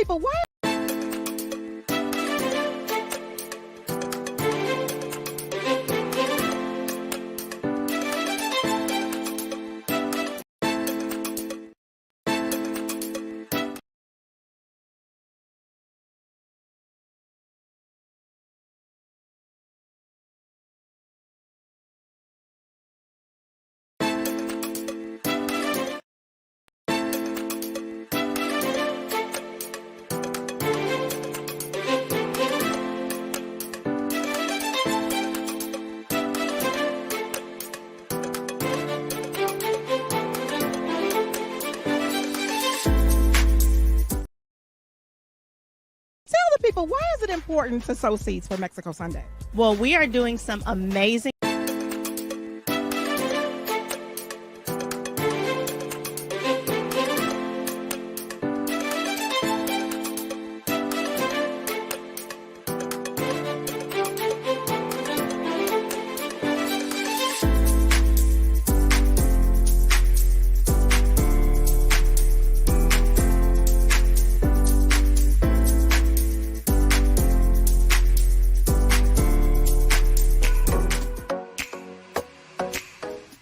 people, why? Tell the people, why is it important to sow seeds for Mexico Sunday? Well, we are doing some amazing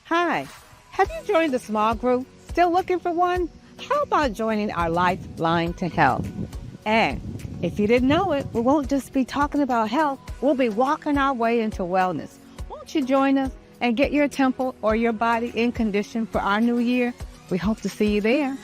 Hi, have you joined a small group? Still looking for one? How about joining our Lifeline to Health? And if you didn't know it, we won't just be talking about health, we'll be walking our way into wellness. Won't you join us and get your temple or your body in condition for our new year? We hope to see you there.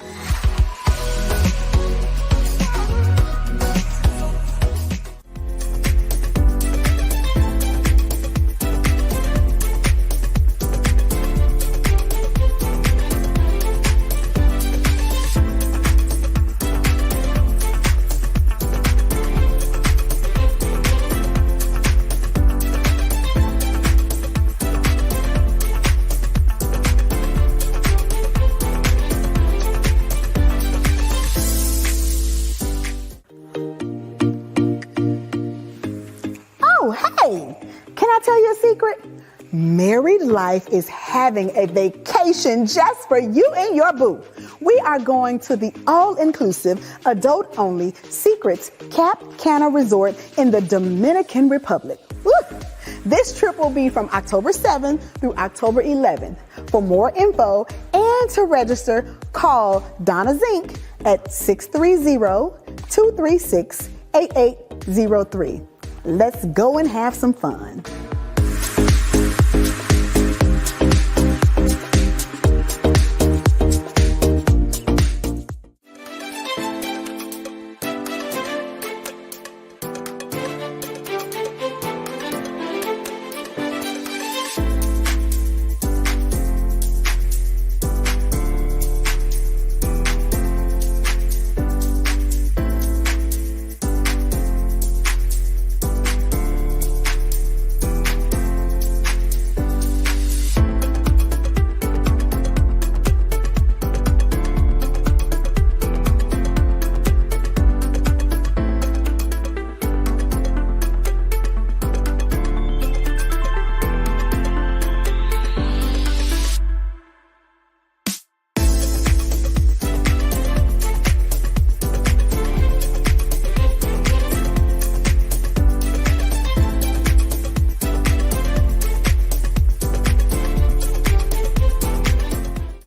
Oh, hey, can I tell you a secret? Married Life is having a vacation just for you and your boo. We are going to the all-inclusive, adult-only Secrets Cap Cana Resort in the Dominican Republic. Woo! This trip will be from October 7th through October 11th. For more info and to register, call Donna Zink at 630-236-8803. Let's go and have some fun.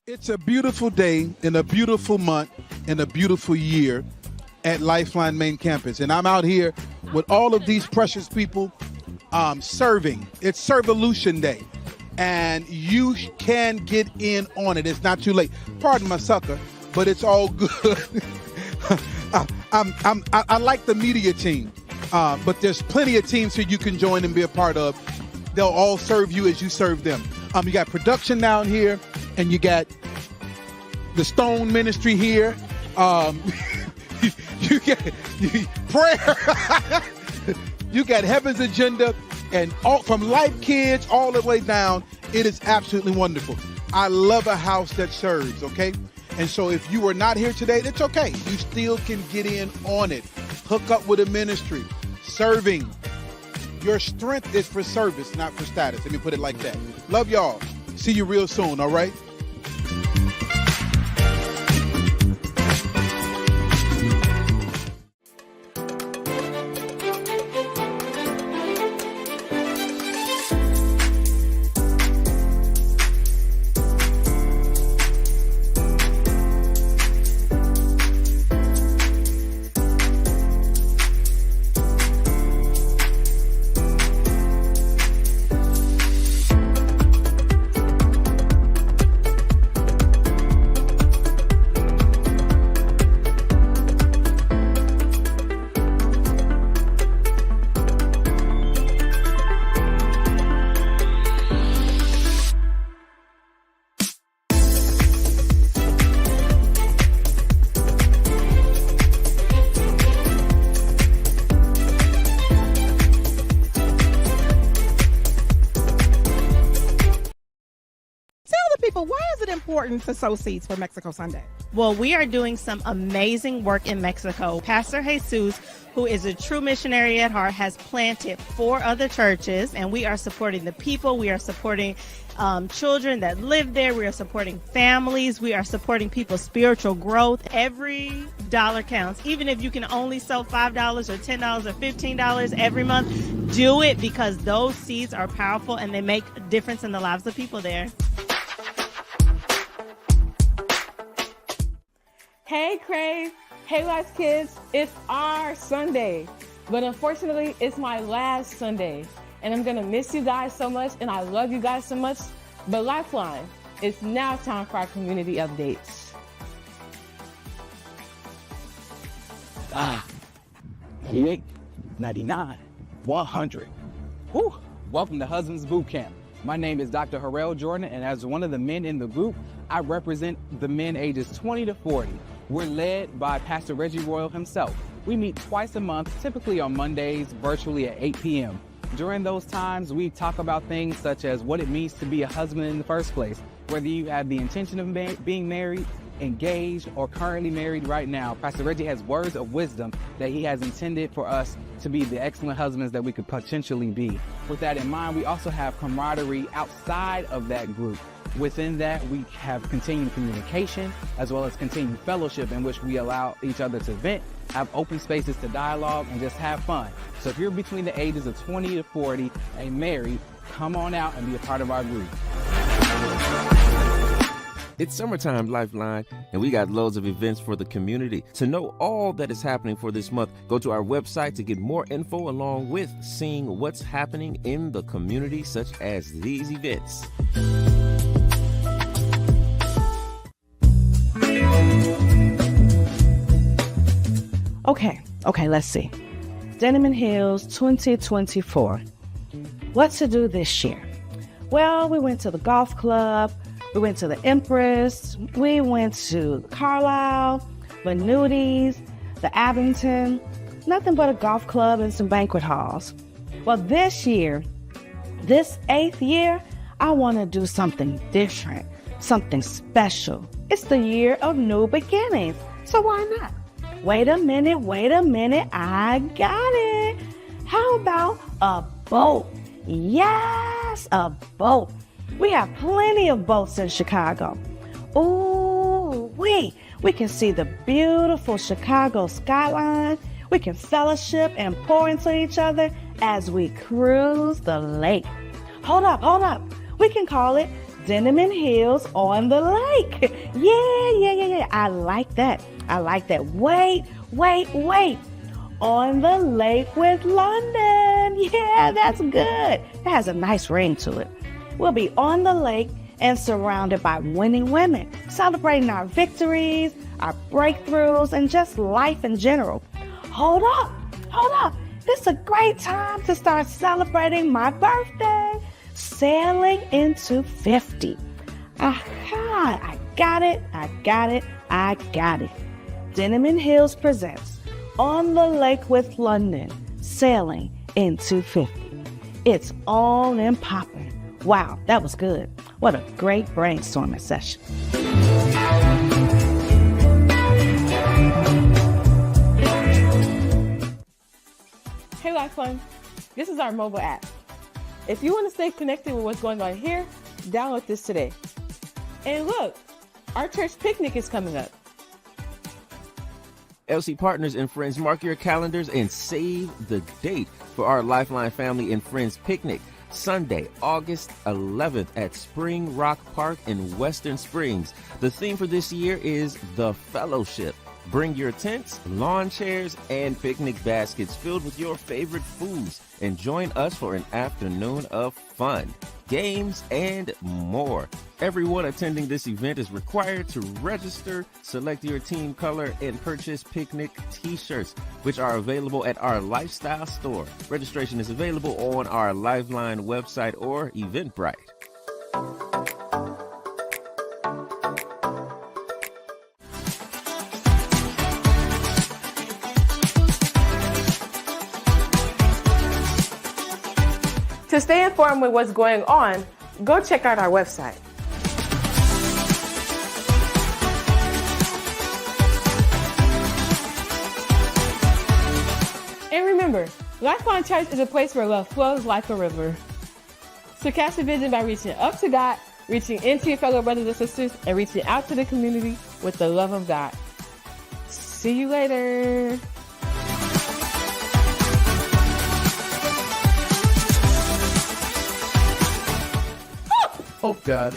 It's a beautiful day in a beautiful month in a beautiful year at Lifeline Main Campus. And I'm out here with all of these precious people serving. It's Servolution Day. And you can get in on it. It's not too late. Pardon my sucker, but it's all good. I like the media team, but there's plenty of teams here you can join and be a part of. They'll all serve you as you serve them. You got production down here, and you got the Stone Ministry here. You get prayer. You got Heaven's Agenda, and all from Life Kids all the way down. It is absolutely wonderful. I love a house that serves, okay? And so if you are not here today, it's okay. You still can get in on it. Hook up with a ministry. Serving. Your strength is for service, not for status. Let me put it like that. Love y'all. See you real soon, all right? important to sow seeds for Mexico Sunday? Well, we are doing some amazing work in Mexico. Pastor Jesus, who is a true missionary at heart, has planted 4 other churches, and we are supporting the people. We are supporting children that live there. We are supporting families. We are supporting people's spiritual growth. Every dollar counts. Even if you can only sell $5 or $10 or $15 every month, do it, because those seeds are powerful and they make a difference in the lives of people there. Hey Crave, hey Life Kids, it's our Sunday, but unfortunately it's my last Sunday, and I'm gonna miss you guys so much, and I love you guys so much, but Lifeline, it's now time for our community updates. 88, 99, 100. Whew. Welcome to Husbands Boot Camp. My name is Dr. Harrell Jordan, and as one of the men in the group, I represent the men ages 20 to 40. We're led by Pastor Reggie Royal himself. We meet twice a month, typically on Mondays, virtually at 8 p.m. During those times, we talk about things such as what it means to be a husband in the first place, whether you have the intention of being married, engaged, or currently married right now. Pastor Reggie has words of wisdom that he has intended for us to be the excellent husbands that we could potentially be. With that in mind, we also have camaraderie outside of that group. Within that, we have continued communication as well as continued fellowship in which we allow each other to vent, have open spaces to dialogue, and just have fun. So if you're between the ages of 20 to 40 and married, come on out and be a part of our group. It's summertime, Lifeline, and we got loads of events for the community. To know all that is happening for this month, go to our website to get more info along with seeing what's happening in the community, such as these events. Okay, let's see. Denim and Hills 2024. What to do this year? Well, we went to the golf club, we went to the Empress, we went to Carlisle, Benuti's, the Abington, nothing but a golf club and some banquet halls. Well, this year, this 8th year, I want to do something different, something special. It's the year of new beginnings, so why not? Wait a minute, I got it. How about a boat? Yes, a boat. We have plenty of boats in Chicago. Ooh, we can see the beautiful Chicago skyline. We can fellowship and pour into each other as we cruise the lake. Hold up. We can call it Denim and Hills on the Lake. Yeah. I like that. Wait. On the lake with London. Yeah, that's good. That has a nice ring to it. We'll be on the lake and surrounded by winning women, celebrating our victories, our breakthroughs, and just life in general. Hold up. This is a great time to start celebrating my birthday. Sailing into 50. Aha, I got it. Denim and Hills presents On the Lake with London, Sailing into 50. It's all in popping. Wow, that was good. What a great brainstorming session. Hey Lifeline, this is our mobile app. If you want to stay connected with what's going on here, download this today. And look, our church picnic is coming up. LC partners and friends, mark your calendars and save the date for our Lifeline Family and Friends Picnic, Sunday, August 11th at Spring Rock Park in Western Springs. The theme for this year is The Fellowship. Bring your tents, lawn chairs, and picnic baskets filled with your favorite foods and join us for an afternoon of fun, games, and more. Everyone attending this event is required to register, select your team color, and purchase picnic t-shirts, which are available at our Lifestyle store. Registration is available on our Lifeline website or Eventbrite. To stay informed with what's going on, go check out our website. Remember, Lifeline Church is a place where love flows like a river. So catch the vision by reaching up to God, reaching into your fellow brothers and sisters, and reaching out to the community with the love of God. See you later. Oh, God.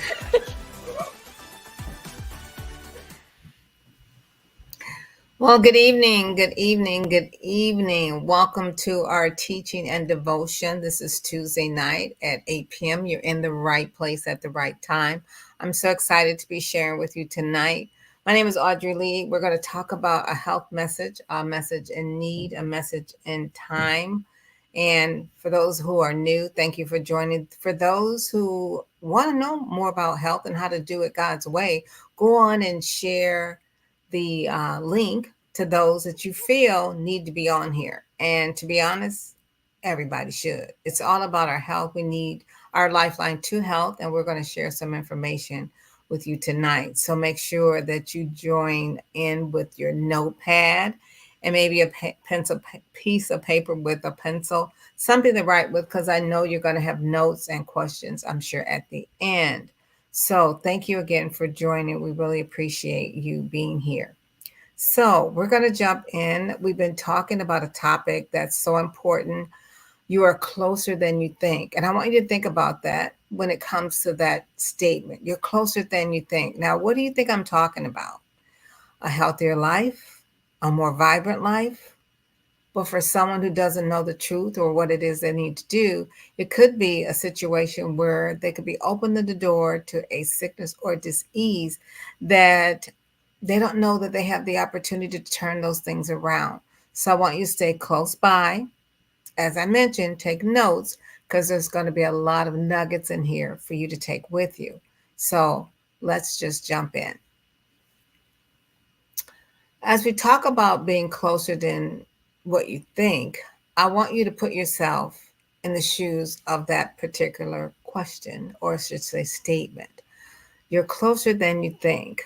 Well, good evening, good evening, good evening. Welcome to our teaching and devotion. This is Tuesday night at 8 p.m. You're in the right place at the right time. I'm so excited to be sharing with you tonight. My name is Audrey Lee. We're going to talk about a health message, a message in need, a message in time. And for those who are new, thank you for joining. For those who want to know more about health and how to do it God's way, go on and share the link to those that you feel need to be on here. And to be honest, everybody should. It's all about our health. We need our lifeline to health, and we're going to share some information with you tonight. So make sure that you join in with your notepad and maybe a pencil, piece of paper with a pencil, something to write with, because I know you're going to have notes and questions, I'm sure, at the end. So thank you again for joining. We really appreciate you being here. So we're going to jump in. We've been talking about a topic that's so important. You are closer than you think. And I want you to think about that when it comes to that statement. You're closer than you think. Now, what do you think I'm talking about? A healthier life? A more vibrant life? But for someone who doesn't know the truth or what it is they need to do, it could be a situation where they could be opening the door to a sickness or disease that they don't know that they have the opportunity to turn those things around. So I want you to stay close by. As I mentioned, take notes, because there's going to be a lot of nuggets in here for you to take with you. So let's just jump in. As we talk about being closer than what you think, I want you to put yourself in the shoes of that particular question, or I should say statement. You're closer than you think.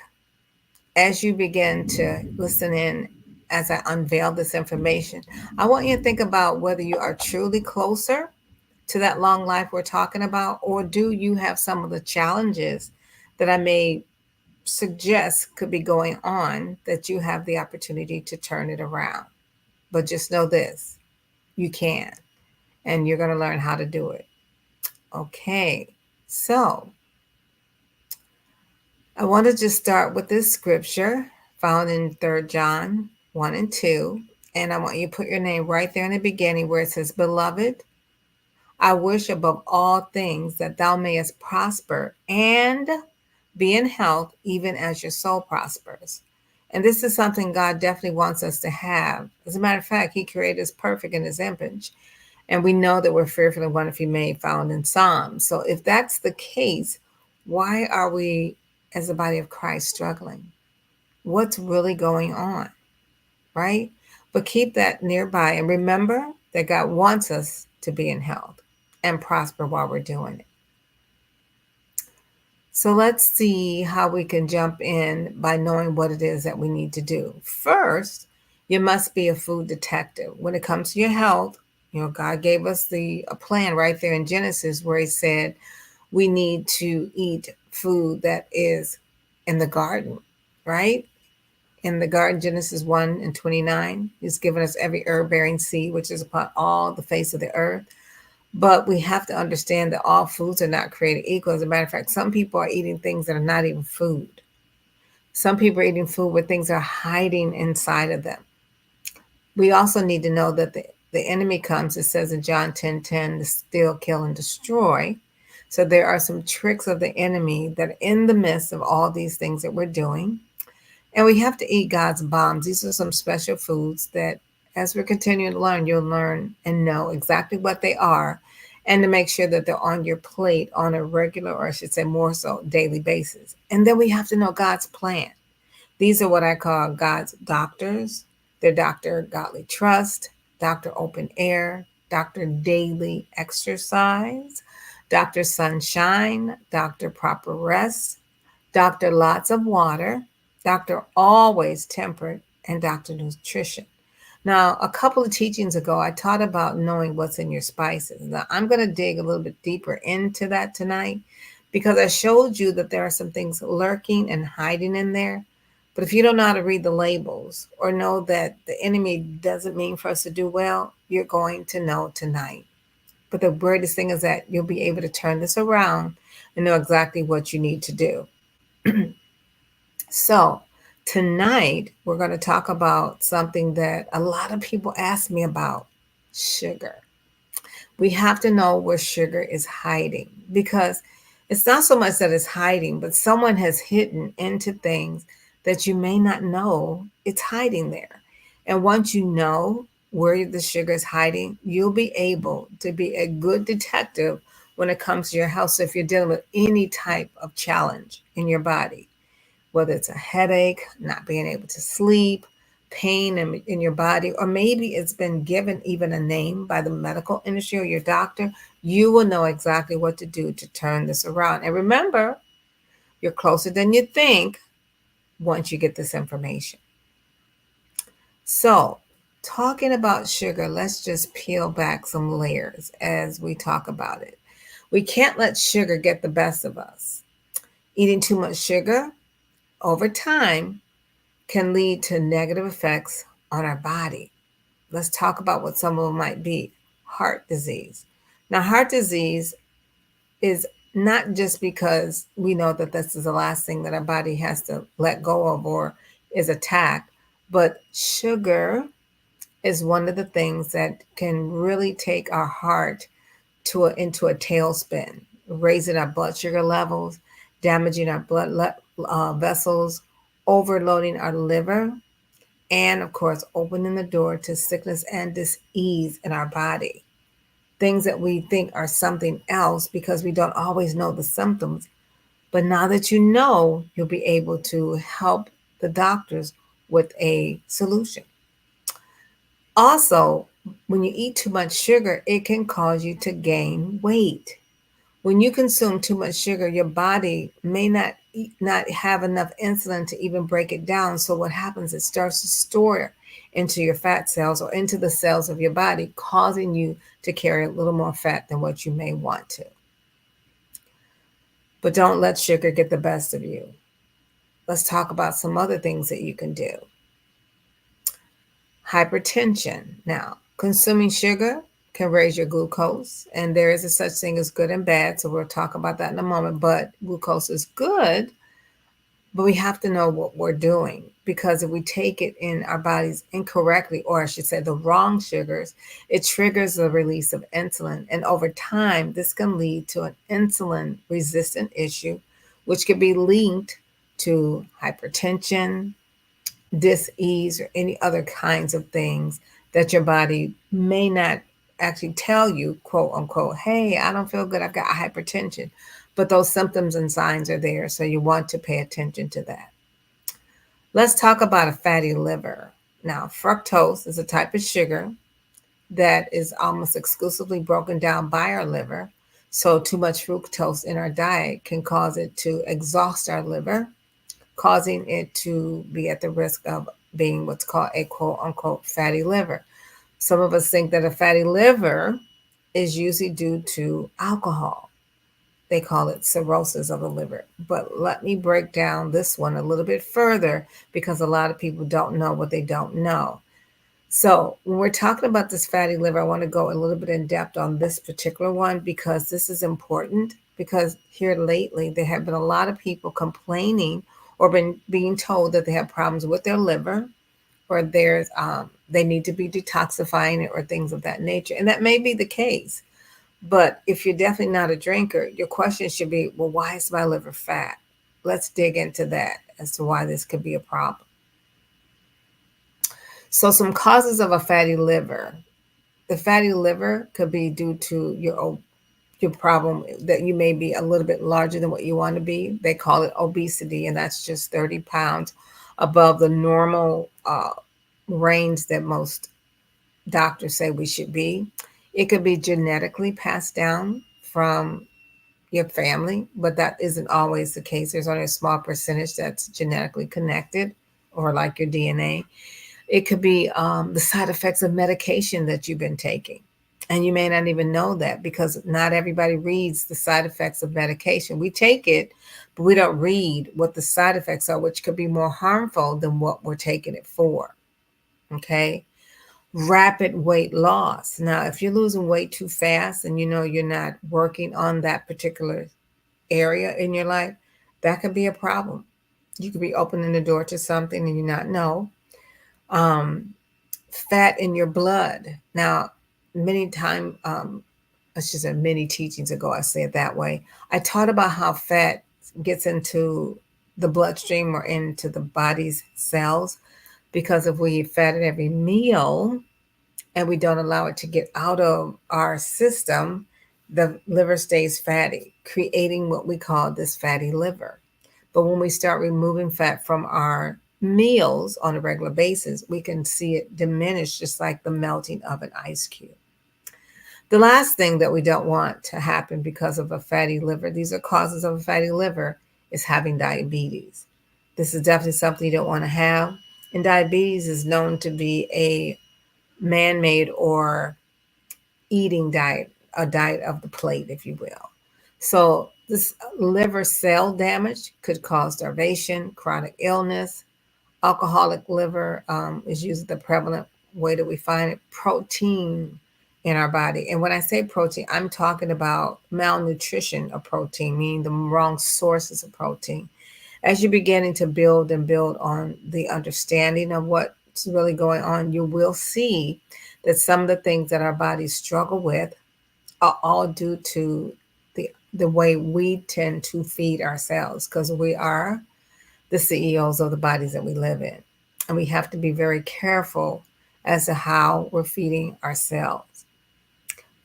As you begin to listen in, as I unveil this information, I want you to think about whether you are truly closer to that long life we're talking about, or do you have some of the challenges that I may suggest could be going on that you have the opportunity to turn it around. But just know this, you can, and you're going to learn how to do it. Okay, so I want to just start with this scripture found in 3rd John 1 and 2. And I want you to put your name right there in the beginning where it says, Beloved, I wish above all things that thou mayest prosper and be in health, even as your soul prospers. And this is something God definitely wants us to have. As a matter of fact, he created us perfect in his image. And we know that we're fearfully and wonderfully made, found in Psalms. So if that's the case, why are we as the body of Christ struggling? What's really going on, right? But keep that nearby. And remember that God wants us to be in health and prosper while we're doing it. So let's see how we can jump in by knowing what it is that we need to do. First, you must be a food detective. When it comes to your health, God gave us a plan right there in Genesis where he said we need to eat food that is in the garden, right? In the garden, Genesis 1 and 29, he's given us every herb-bearing seed, which is upon all the face of the earth. But we have to understand that all foods are not created equal. As a matter of fact, some people are eating things that are not even food. Some people are eating food where things are hiding inside of them. We also need to know that the enemy comes, it says in John 10:10, to steal, kill, and destroy. So there are some tricks of the enemy that are in the midst of all these things that we're doing. And we have to eat God's bombs. These are some special foods that, as we're continuing to learn, you'll learn and know exactly what they are, and to make sure that they're on your plate on a regular, or I should say more so, daily basis. And then we have to know God's plan. These are what I call God's doctors. They're Dr. Godly Trust, Dr. Open Air, Dr. Daily Exercise, Dr. Sunshine, Dr. Proper Rest, Dr. Lots of Water, Dr. Always Temperate, and Dr. Nutrition. Now, a couple of teachings ago, I taught about knowing what's in your spices. Now, I'm going to dig a little bit deeper into that tonight because I showed you that there are some things lurking and hiding in there. But if you don't know how to read the labels or know that the enemy doesn't mean for us to do well, you're going to know tonight. But the greatest thing is that you'll be able to turn this around and know exactly what you need to do. So, tonight we're going to talk about something that a lot of people ask me about: sugar. We have to know where sugar is hiding because it's not so much that it's hiding, but someone has hidden into things that you may not know it's hiding there. And once you know where the sugar is hiding, you'll be able to be a good detective when it comes to your health. So if you're dealing with any type of challenge in your body, whether it's a headache, not being able to sleep, pain in your body, or maybe it's been given even a name by the medical industry or your doctor, you will know exactly what to do to turn this around. And remember, you're closer than you think once you get this information. So, talking about sugar, let's just peel back some layers as we talk about it. We can't let sugar get the best of us. Eating too much sugar over time can lead to negative effects on our body. Let's talk about what some of them might be. Heart disease. Now, heart disease is not just because we know that this is the last thing that our body has to let go of or is attacked, but sugar is one of the things that can really take our heart into a tailspin, raising our blood sugar levels, damaging our vessels, overloading our liver, and of course, opening the door to sickness and dis-ease in our body. Things that we think are something else because we don't always know the symptoms. But now that you know, you'll be able to help the doctors with a solution. Also, when you eat too much sugar, it can cause you to gain weight. When you consume too much sugar, your body may not have enough insulin to even break it down. So what happens? It starts to store into your fat cells or into the cells of your body, causing you to carry a little more fat than what you may want to. But don't let sugar get the best of you. Let's talk about some other things that you can do. Hypertension. Now, consuming sugar can raise your glucose, and there is a such thing as good and bad. So we'll talk about that in a moment. But glucose is good, but we have to know what we're doing because if we take it in our bodies incorrectly, or I should say the wrong sugars, it triggers the release of insulin. And over time, this can lead to an insulin resistant issue, which could be linked to hypertension, dis-ease, or any other kinds of things that your body may not actually tell you, quote unquote, hey, I don't feel good, I've got hypertension. But those symptoms and signs are there, so you want to pay attention to that. Let's talk about a fatty liver. Now, fructose is a type of sugar that is almost exclusively broken down by our liver. So too much fructose in our diet can cause it to exhaust our liver, causing it to be at the risk of being what's called a quote unquote fatty liver. Some of us think that a fatty liver is usually due to alcohol. They call it cirrhosis of the liver. But let me break down this one a little bit further because a lot of people don't know what they don't know. So when we're talking about this fatty liver, I want to go a little bit in depth on this particular one because this is important because here lately there have been a lot of people complaining or been being told that they have problems with their liver or they need to be detoxifying it or things of that nature. And that may be the case. But if you're definitely not a drinker, your question should be, well, why is my liver fat? Let's dig into that as to why this could be a problem. So some causes of a fatty liver. The fatty liver could be due to your problem that you may be a little bit larger than what you want to be. They call it obesity, and that's just 30 pounds above the normal range that most doctors say we should be. It could be genetically passed down from your family, but that isn't always the case. There's only a small percentage that's genetically connected or like your DNA. It could be the side effects of medication that you've been taking. And you may not even know that because not everybody reads the side effects of medication. We take it, but we don't read what the side effects are, which could be more harmful than what we're taking it for. Okay. Rapid weight loss. Now, if you're losing weight too fast and you know you're not working on that particular area in your life, that could be a problem. You could be opening the door to something and you not know. Um, Fat in your blood. Now, many times, I should say many teachings ago, I say it that way. I taught about how fat gets into the bloodstream or into the body's cells because if we eat fat at every meal and we don't allow it to get out of our system, the liver stays fatty, creating what we call this fatty liver. But when we start removing fat from our meals on a regular basis, we can see it diminish just like the melting of an ice cube. The last thing that we don't want to happen because of a fatty liver, these are causes of a fatty liver, is having diabetes. This is definitely something you don't want to have. And diabetes is known to be a man made or eating diet, a diet of the plate, if you will. So, this liver cell damage could cause starvation, chronic illness. Alcoholic liver is usually the prevalent way that we find it. Protein in our body. And when I say protein, I'm talking about malnutrition of protein, meaning the wrong sources of protein. As you're beginning to build and build on the understanding of what's really going on, you will see that some of the things that our bodies struggle with are all due to the way we tend to feed ourselves because we are the CEOs of the bodies that we live in. And we have to be very careful as to how we're feeding ourselves.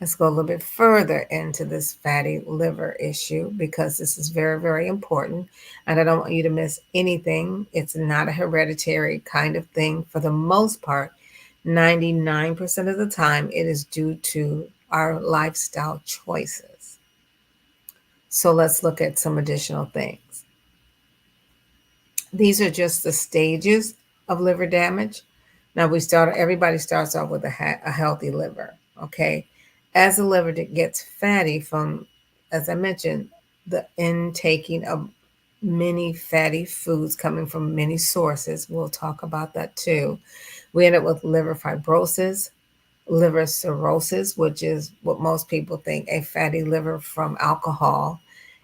Let's go a little bit further into this fatty liver issue because this is very, very important. And I don't want you to miss anything. It's not a hereditary kind of thing for the most part. 99% of the time, it is due to our lifestyle choices. So let's look at some additional things. These are just the stages of liver damage. Now everybody starts off with a healthy liver, okay? As the liver gets fatty from, as I mentioned, the intaking of many fatty foods coming from many sources, we'll talk about that too. We end up with liver fibrosis, liver cirrhosis, which is what most people think, a fatty liver from alcohol.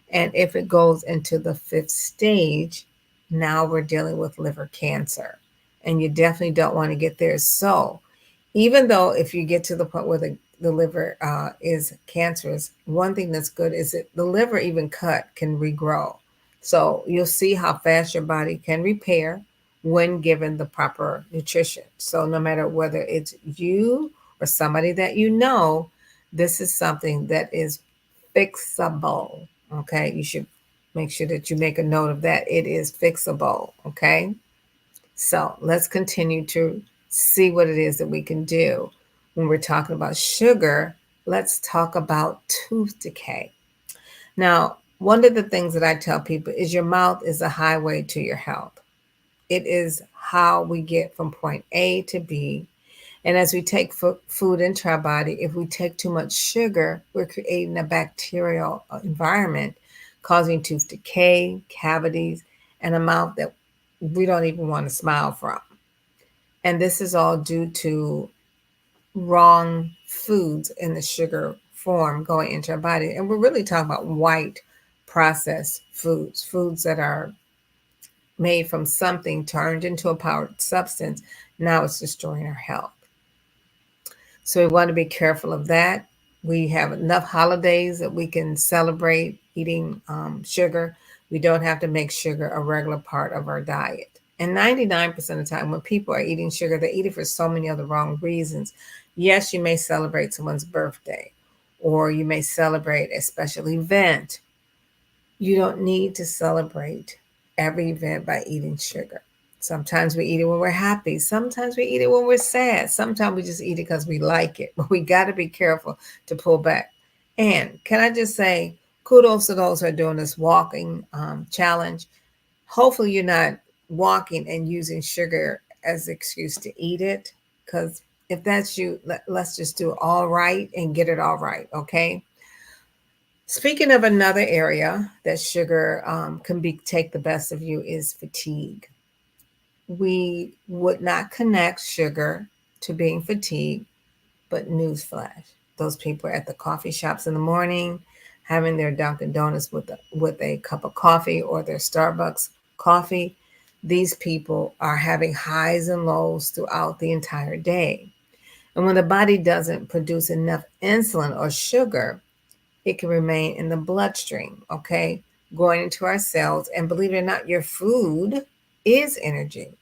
And if it goes into the fifth stage, now we're dealing with liver cancer. And you definitely don't want to get there. So even though if you get to the point where the liver is cancerous, one thing that's good is that the liver even cut can regrow. So you'll see how fast your body can repair when given the proper nutrition. So no matter whether it's you or somebody that you know, this is something that is fixable. Okay, you should make sure that you make a note of that. It is fixable. Okay, so let's continue to see what it is that we can do. When we're talking about sugar, let's talk about tooth decay. Now, one of the things that I tell people is your mouth is a highway to your health. It is how we get from point A to B. And as we take food into our body, if we take too much sugar, we're creating a bacterial environment causing tooth decay, cavities, and a mouth that we don't even want to smile from. And this is all due to wrong foods in the sugar form going into our body. And we're really talking about white processed foods, foods that are made from something turned into a powdered substance. Now it's destroying our health. So we want to be careful of that. We have enough holidays that we can celebrate eating sugar. We don't have to make sugar a regular part of our diet. And 99% of the time when people are eating sugar, they eat it for so many other wrong reasons. Yes, you may celebrate someone's birthday or you may celebrate a special event. You don't need to celebrate every event by eating sugar. Sometimes we eat it when we're happy. Sometimes we eat it when we're sad. Sometimes we just eat it because we like it. But we got to be careful to pull back. And can I just say, kudos to those who are doing this walking challenge. Hopefully you're not walking and using sugar as an excuse to eat it. Because if that's you, let's just do it all right and get it all right, okay? Speaking of another area that sugar can be take the best of you is fatigue. We would not connect sugar to being fatigued, but newsflash, those people are at the coffee shops in the morning, having their Dunkin' Donuts with a cup of coffee or their Starbucks coffee. These people are having highs and lows throughout the entire day. And when the body doesn't produce enough insulin or sugar, it can remain in the bloodstream, okay, going into our cells. And believe it or not, your food is energy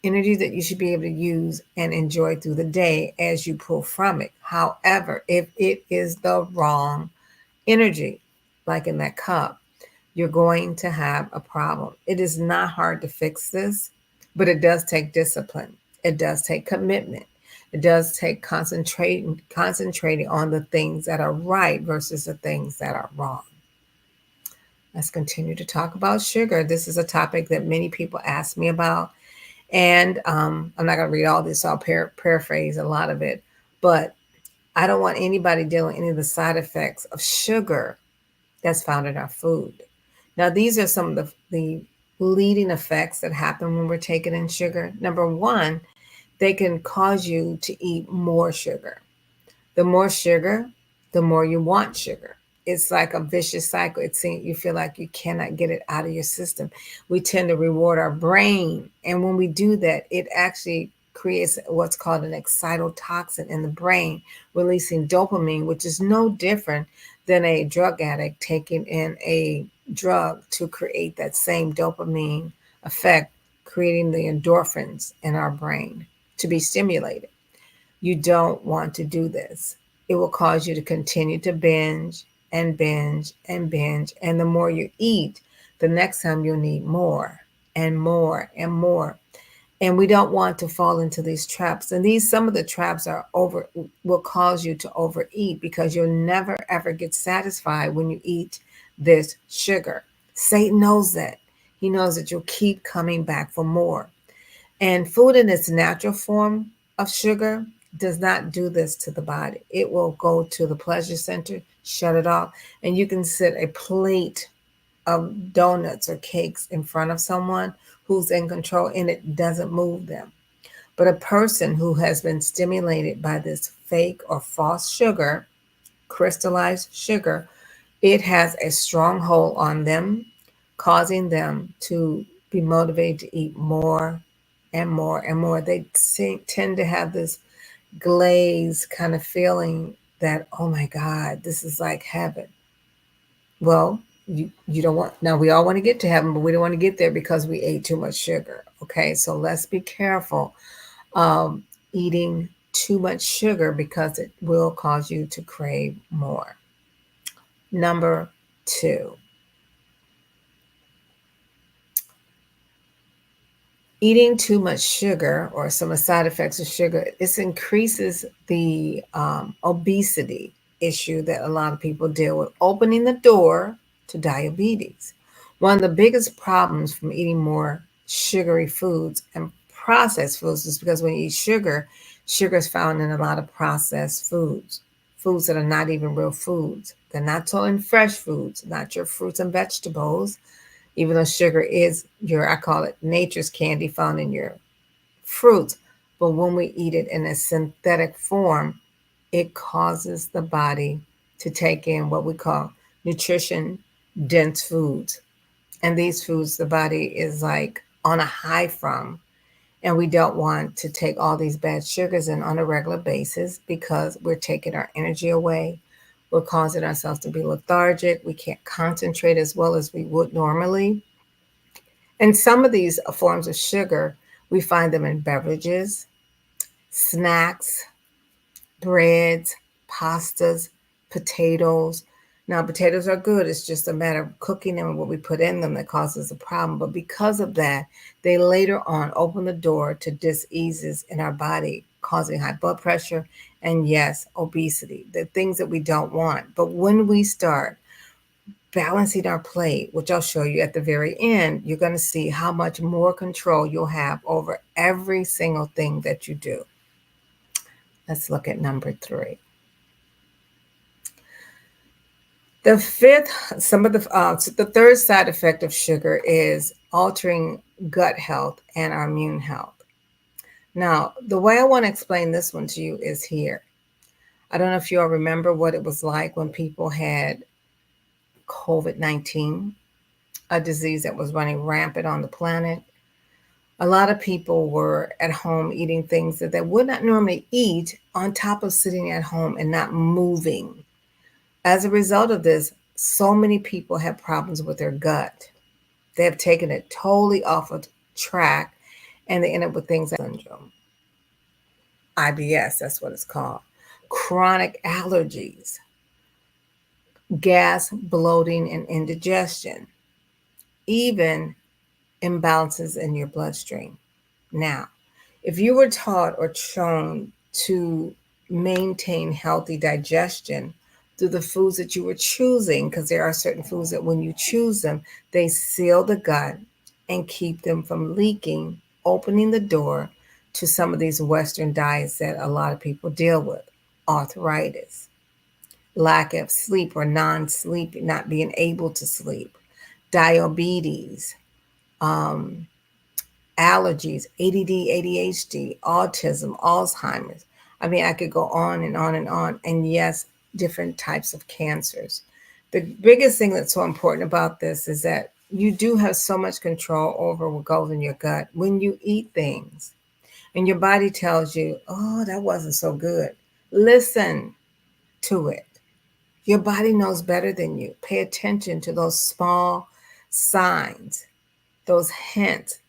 that you should be able to use and enjoy through the day as you pull from it. However, if it is the wrong energy, like in that cup, you're going to have a problem. It is not hard to fix this, but it does take discipline. It does take commitment. It does take concentrating on the things that are right versus the things that are wrong. Let's continue to talk about sugar. This is a topic that many people ask me about. And I'm not going to read all this, so I'll paraphrase a lot of it. But I don't want anybody dealing with any of the side effects of sugar that's found in our food. Now, these are some of the leading effects that happen when we're taking in sugar. Number one, they can cause you to eat more sugar. The more sugar, the more you want sugar. It's like a vicious cycle. You feel like you cannot get it out of your system. We tend to reward our brain. And when we do that, it actually creates what's called an excitotoxin in the brain, releasing dopamine, which is no different than a drug addict taking in a drug to create that same dopamine effect, creating the endorphins in our brain to be stimulated. You don't want to do this. It will cause you to continue to binge and binge and binge. And the more you eat, the next time you'll need more and more and more. And we don't want to fall into these traps. And some of the traps will cause you to overeat because you'll never ever get satisfied when you eat this sugar. Satan knows that. He knows that you'll keep coming back for more. And food in its natural form of sugar does not do this to the body. It will go to the pleasure center, shut it off, and you can sit a plate of donuts or cakes in front of someone who's in control and it doesn't move them. But a person who has been stimulated by this fake or false sugar, crystallized sugar, it has a strong hold on them, causing them to be motivated to eat more and more and more. They tend to have this glaze kind of feeling that, oh my God, this is like heaven. Well, you don't want, now we all want to get to heaven, but we don't want to get there because we ate too much sugar. Okay, so let's be careful eating too much sugar because it will cause you to crave more. Number two, eating too much sugar, or some of the side effects of sugar, this increases the obesity issue that a lot of people deal with, opening the door to diabetes. One of the biggest problems from eating more sugary foods and processed foods is because when you eat sugar, sugar is found in a lot of processed foods, foods that are not even real foods. They're not totally fresh foods, not your fruits and vegetables, even though sugar is I call it nature's candy found in your fruits. But when we eat it in a synthetic form, it causes the body to take in what we call nutrition dense foods. And these foods, the body is like on a high from. And we don't want to take all these bad sugars in on a regular basis because we're taking our energy away. We're causing ourselves to be lethargic. We can't concentrate as well as we would normally. And some of these forms of sugar, we find them in beverages, snacks, breads, pastas, potatoes. Now, potatoes are good. It's just a matter of cooking them and what we put in them that causes a problem. But because of that, they later on open the door to diseases in our body, causing high blood pressure and, yes, obesity, the things that we don't want. But when we start balancing our plate, which I'll show you at the very end, you're going to see how much more control you'll have over every single thing that you do. Let's look at number 3. The third side effect of sugar is altering gut health and our immune health. Now, the way I want to explain this one to you is here. I don't know if you all remember what it was like when people had COVID-19, a disease that was running rampant on the planet. A lot of people were at home eating things that they would not normally eat, on top of sitting at home and not moving. As a result of this, so many people have problems with their gut. They have taken it totally off of track, and they end up with things like syndrome, IBS, that's what it's called, chronic allergies, gas, bloating, and indigestion, even imbalances in your bloodstream. Now, if you were taught or shown to maintain healthy digestion through the foods that you were choosing, because there are certain foods that when you choose them, they seal the gut and keep them from leaking, opening the door to some of these Western diets that a lot of people deal with: arthritis, lack of sleep or non-sleep, not being able to sleep, diabetes, allergies, ADD, ADHD, autism, Alzheimer's. I mean, I could go on and on and on. And yes, different types of cancers. The biggest thing that's so important about this is that you do have so much control over what goes in your gut. When you eat things and your body tells you, oh, that wasn't so good, listen to it. Your body knows better than you. Pay attention to those small signs, those hints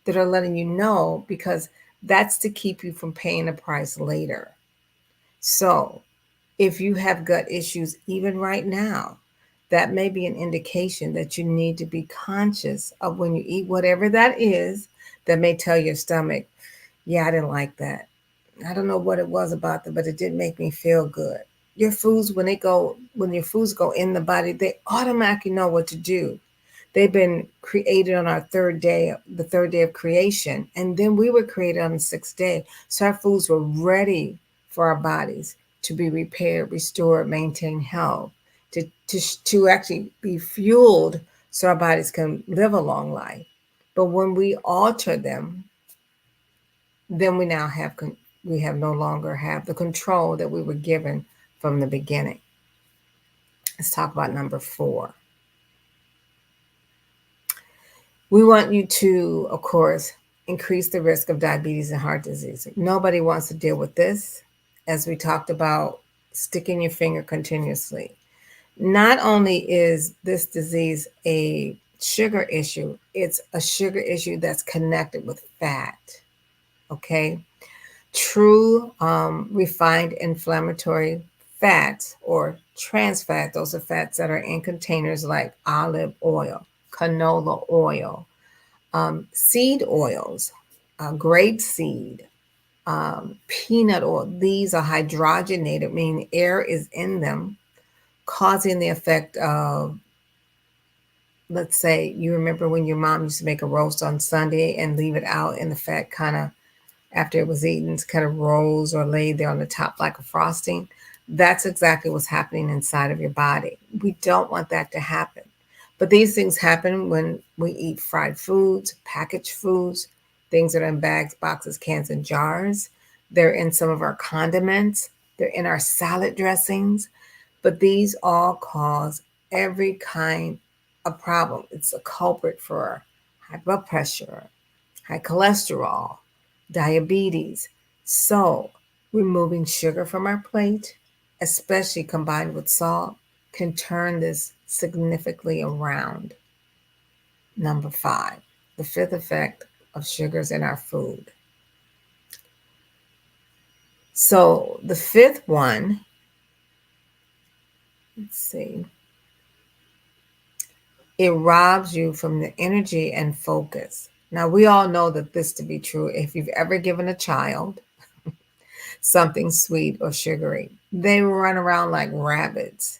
that are letting you know, because that's to keep you from paying a price later. So if you have gut issues even right now, that may be an indication that you need to be conscious of when you eat whatever that is that may tell your stomach, yeah, I didn't like that. I don't know what it was about that, but it didn't make me feel good. Your foods, when your foods go in the body, they automatically know what to do. They've been created on our third day, the third day of creation. And then we were created on the 6th day. So our foods were ready for our bodies to be repaired, restored, maintain health, to actually be fueled so our bodies can live a long life. But when we alter them, then we no longer have the control that we were given from the beginning. Let's talk about number 4. We want you to, of course, increase the risk of diabetes and heart disease. Nobody wants to deal with this. As we talked about, sticking your finger continuously. Not only is this disease a sugar issue, it's a sugar issue that's connected with fat. Okay? True refined inflammatory fats, or trans fat, those are fats that are in containers like olive oil, canola oil, seed oils, grapeseed, peanut oil. These are hydrogenated, meaning air is in them, causing the effect of, let's say, you remember when your mom used to make a roast on Sunday and leave it out, and the fat kind of, after it was eaten, kind of rose or laid there on the top like a frosting. That's exactly what's happening inside of your body. We don't want that to happen. But these things happen when we eat fried foods, packaged foods, things that are in bags, boxes, cans, and jars. They're in some of our condiments. They're in our salad dressings. But these all cause every kind of problem. It's a culprit for high blood pressure, high cholesterol, diabetes. So removing sugar from our plate, especially combined with salt, can turn this significantly around. Number 5, the 5th effect of sugars in our food. So the 5th one, let's see, it robs you from the energy and focus. Now, we all know that this to be true. If you've ever given a child something sweet or sugary, they run around like rabbits.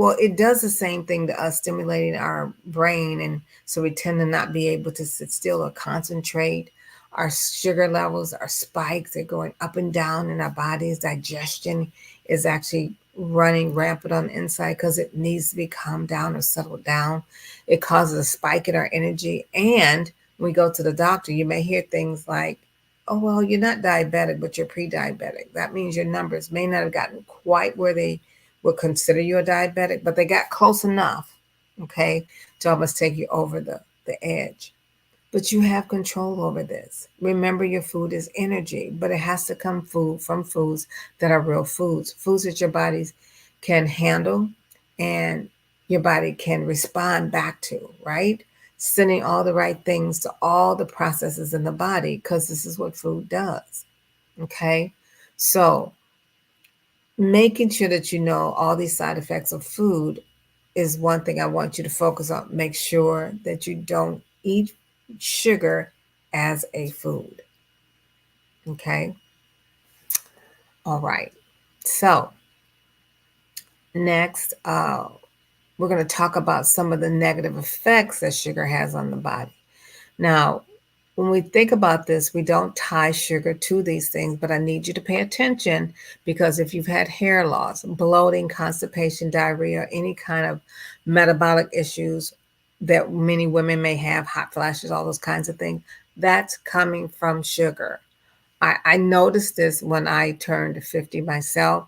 Well, it does the same thing to us, stimulating our brain. And so we tend to not be able to sit still or concentrate. Our sugar levels are spikes. They're going up and down in our bodies. Digestion is actually running rampant on the inside because it needs to be calmed down or settled down. It causes a spike in our energy. And when we go to the doctor, you may hear things like, oh, well, you're not diabetic, but you're pre-diabetic. That means your numbers may not have gotten quite where they would consider you a diabetic, but they got close enough, okay, to almost take you over the edge. But you have control over this. Remember, your food is energy, but it has to come from foods that are real foods, foods that your bodies can handle and your body can respond back to, right? Sending all the right things to all the processes in the body, because this is what food does, okay? So making sure that you know all these side effects of food is one thing I want you to focus on. Make sure that you don't eat sugar as a food. Okay. All right. So next, we're going to talk about some of the negative effects that sugar has on the body. Now, when we think about this, we don't tie sugar to these things, but I need you to pay attention, because if you've had hair loss, bloating, constipation, diarrhea, any kind of metabolic issues that many women may have, hot flashes, all those kinds of things, that's coming from sugar. I noticed this when I turned 50 myself,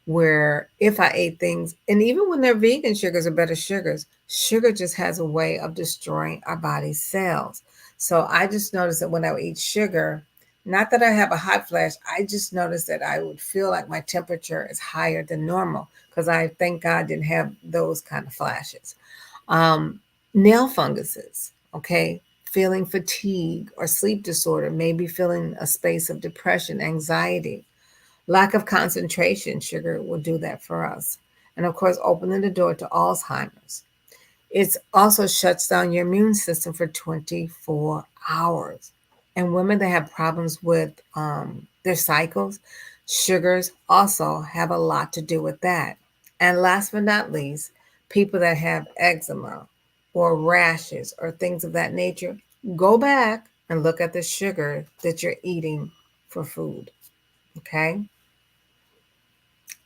where if I ate things, and even when they're vegan sugars or better sugars, sugar just has a way of destroying our body's cells. So I just noticed that when I would eat sugar, not that I have a hot flash, I just noticed that I would feel like my temperature is higher than normal, because I, thank God, didn't have those kind of flashes. Nail funguses, okay? Feeling fatigue or sleep disorder, maybe feeling a space of depression, anxiety, lack of concentration. Sugar will do that for us. And of course, opening the door to Alzheimer's. It also shuts down your immune system for 24 hours. And women that have problems with their cycles, sugars also have a lot to do with that. And last but not least, people that have eczema or rashes or things of that nature, go back and look at the sugar that you're eating for food, okay?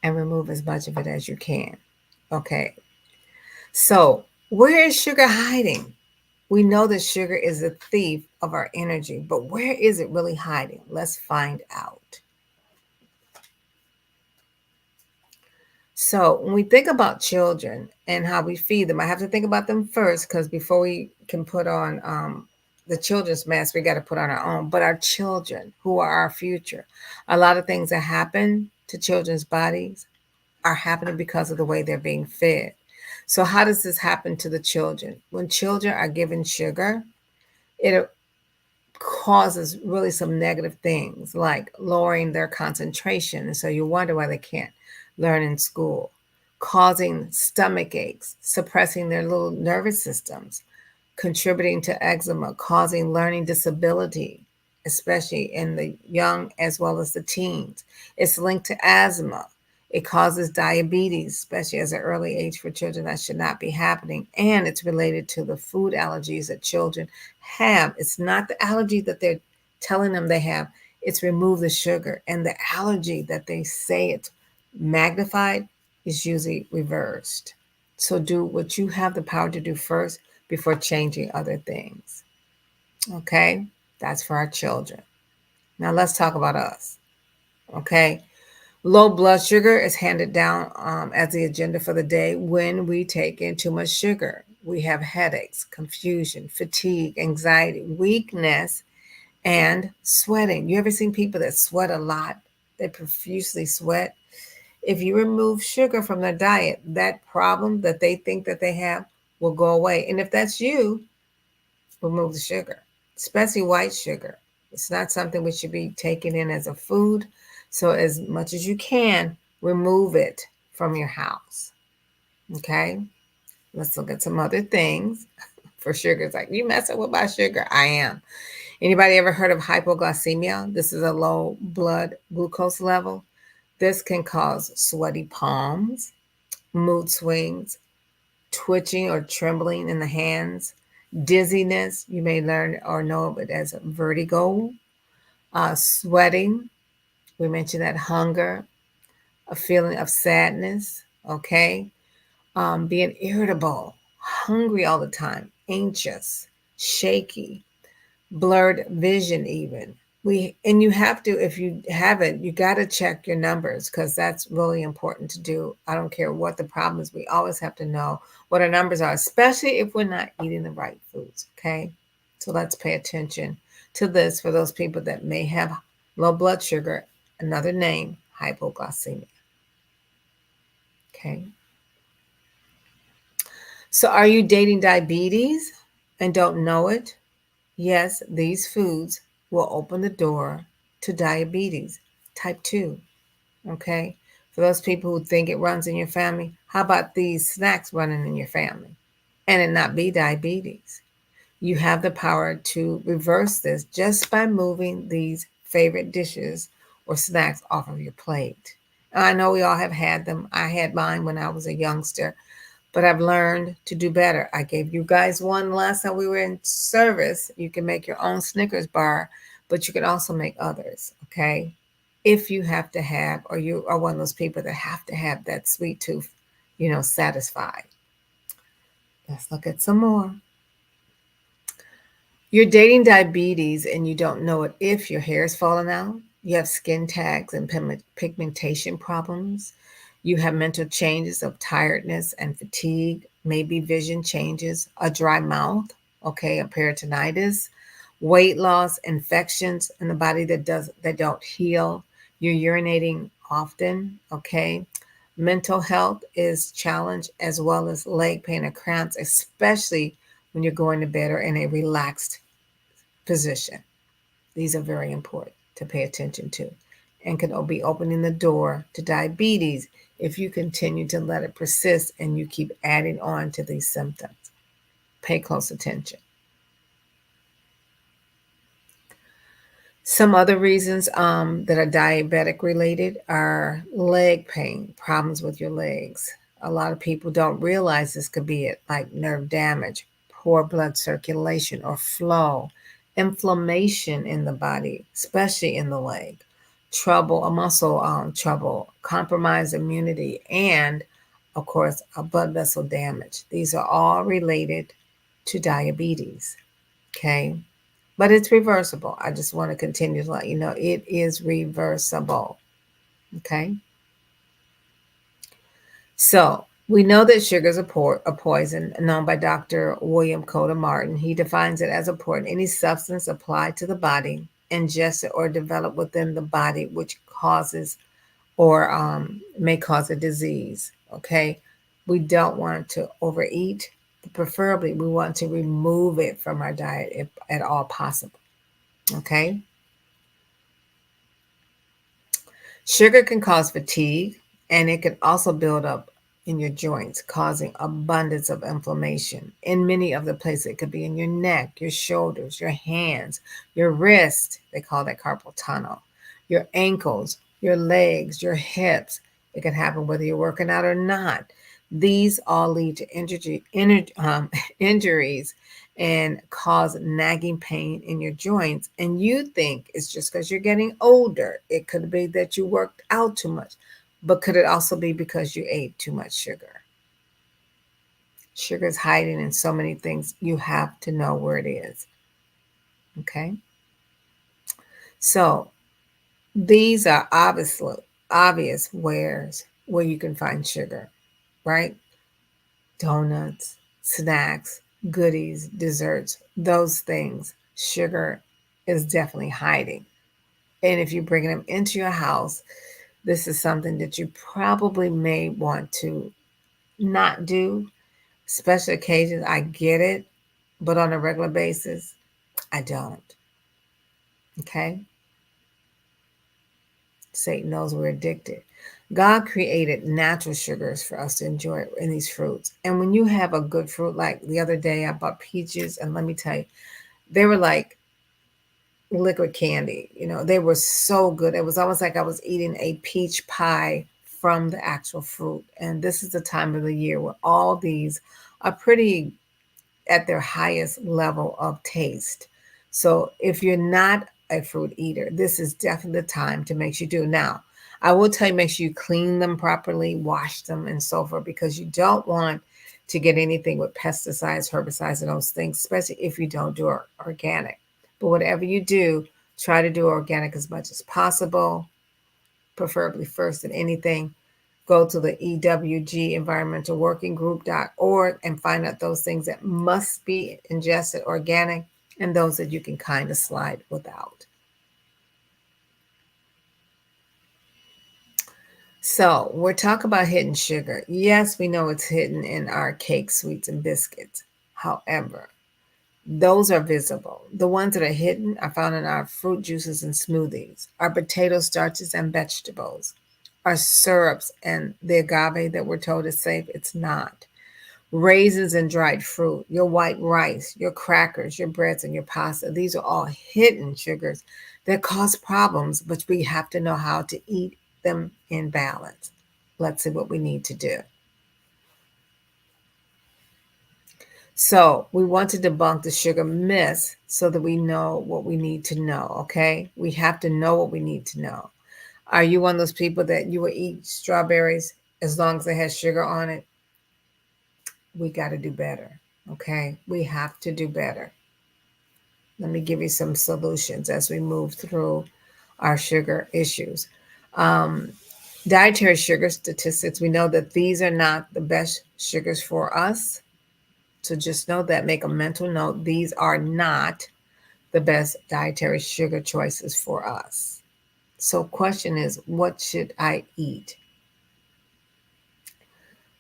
And remove as much of it as you can, okay? So, where is sugar hiding? We know that sugar is a thief of our energy, but where is it really hiding? Let's find out. So when we think about children and how we feed them, I have to think about them first, because before we can put on the children's mask, we got to put on our own. But our children, who are our future, a lot of things that happen to children's bodies are happening because of the way they're being fed. So how does this happen to the children? When children are given sugar, it causes really some negative things, like lowering their concentration. And so you wonder why they can't learn in school, causing stomach aches, suppressing their little nervous systems, contributing to eczema, causing learning disability, especially in the young as well as the teens. It's linked to asthma. It causes diabetes, especially as an early age for children. That should not be happening. And it's related to the food allergies that children have. It's not the allergy that they're telling them they have. It's remove the sugar. And the allergy that they say it's magnified is usually reversed. So do what you have the power to do first before changing other things. Okay? That's for our children. Now let's talk about us. Okay? Low blood sugar is handed down as the agenda for the day when we take in too much sugar. We have headaches, confusion, fatigue, anxiety, weakness, and sweating. You ever seen people that sweat a lot? They profusely sweat. If you remove sugar from their diet, that problem that they think that they have will go away. And if that's you, remove the sugar, especially white sugar. It's not something we should be taking in as a food. So as much as you can, remove it from your house. Okay? Let's look at some other things for sugar. It's like, you messing with my sugar? I am. Anybody ever heard of hypoglycemia? This is a low blood glucose level. This can cause sweaty palms, mood swings, twitching or trembling in the hands, dizziness. You may learn or know it as vertigo, sweating. We mentioned that hunger, a feeling of sadness, okay? Being irritable, hungry all the time, anxious, shaky, blurred vision even. You have to, if you haven't, you got to check your numbers because that's really important to do. I don't care what the problem is. We always have to know what our numbers are, especially if we're not eating the right foods. Okay. So let's pay attention to this for those people that may have low blood sugar, another name, hypoglycemia. Okay. So are you dating diabetes and don't know it? Yes, these foods will open the door to diabetes type 2. Okay. For those people who think it runs in your family, how about these snacks running in your family and it not be diabetes? You have the power to reverse this just by moving these favorite dishes or snacks off of your plate. I know we all have had them. I had mine when I was a youngster, but I've learned to do better. I gave you guys one last time we were in service. You can make your own Snickers bar, but you can also make others, okay? If you have to have, or you are one of those people that have to have that sweet tooth, satisfied. Let's look at some more. You're dating diabetes and you don't know it if your hair is falling out, you have skin tags and pigmentation problems, you have mental changes of tiredness and fatigue, maybe vision changes, a dry mouth, okay, a peritonitis, weight loss, infections in the body that don't heal, you're urinating often, okay. Mental health is challenged as well as leg pain or cramps, especially when you're going to bed or in a relaxed position. These are very important to pay attention to and can be opening the door to diabetes if you continue to let it persist and you keep adding on to these symptoms. Pay close attention. Some other reasons that are diabetic related are leg pain, problems with your legs. A lot of people don't realize this could be it, like nerve damage, poor blood circulation or flow, inflammation in the body, especially in the leg, trouble, a muscle trouble, compromised immunity, and of course, a blood vessel damage. These are all related to diabetes. Okay. But it's reversible. I just want to continue to let you know it is reversible. Okay. So we know that sugar is a poison known by Dr. William Coda Martin. He defines it as a poison, any substance applied to the body, ingested or developed within the body, which causes or may cause a disease. Okay. We don't want to overeat. Preferably, we want to remove it from our diet if at all possible. Okay. Sugar can cause fatigue and it can also build up in your joints, causing abundance of inflammation in many of the places. It could be in your neck, your shoulders, your hands, your wrist. They call that carpal tunnel, your ankles, your legs, your hips. It can happen whether you're working out or not. These all lead to injuries and cause nagging pain in your joints. And you think it's just because you're getting older. It could be that you worked out too much, but could it also be because you ate too much sugar? Sugar is hiding in so many things. You have to know where it is. Okay. So these are obvious wares where you can find sugar, right? Donuts, snacks, goodies, desserts, those things, sugar is definitely hiding. And if you're bringing them into your house, this is something that you probably may want to not do. Special occasions, I get it, but on a regular basis, I don't. Okay? Satan knows we're addicted. God created natural sugars for us to enjoy in these fruits. And when you have a good fruit, like the other day, I bought peaches, and let me tell you, they were like liquid candy. They were so good. It was almost like I was eating a peach pie from the actual fruit. And this is the time of the year where all these are pretty at their highest level of taste. So if you're not a fruit eater, this is definitely the time to make sure you do. Now, I will tell you, make sure you clean them properly, wash them, and so forth, because you don't want to get anything with pesticides, herbicides, and those things, especially if you don't do organic. But whatever you do, try to do organic as much as possible, preferably first than anything. Go to the EWG environmentalworkinggroup.org and find out those things that must be ingested organic and those that you can kind of slide without. So we're talking about hidden sugar. Yes, we know it's hidden in our cakes, sweets, and biscuits. However, those are visible. The ones that are hidden are found in our fruit juices and smoothies, our potato starches and vegetables, our syrups and the agave that we're told is safe. It's not. Raisins and dried fruit, your white rice, your crackers, your breads, and your pasta. These are all hidden sugars that cause problems, but we have to know how to eat them in balance. Let's see what we need to do. So we want to debunk the sugar myths so that we know what we need to know, okay? We have to know what we need to know. Are you one of those people that you will eat strawberries as long as it has sugar on it? We got to do better, okay? We have to do better. Let me give you some solutions as we move through our sugar issues. Dietary sugar statistics, we know that these are not the best sugars for us. So just know that, make a mental note. These are not the best dietary sugar choices for us. So question is, what should I eat?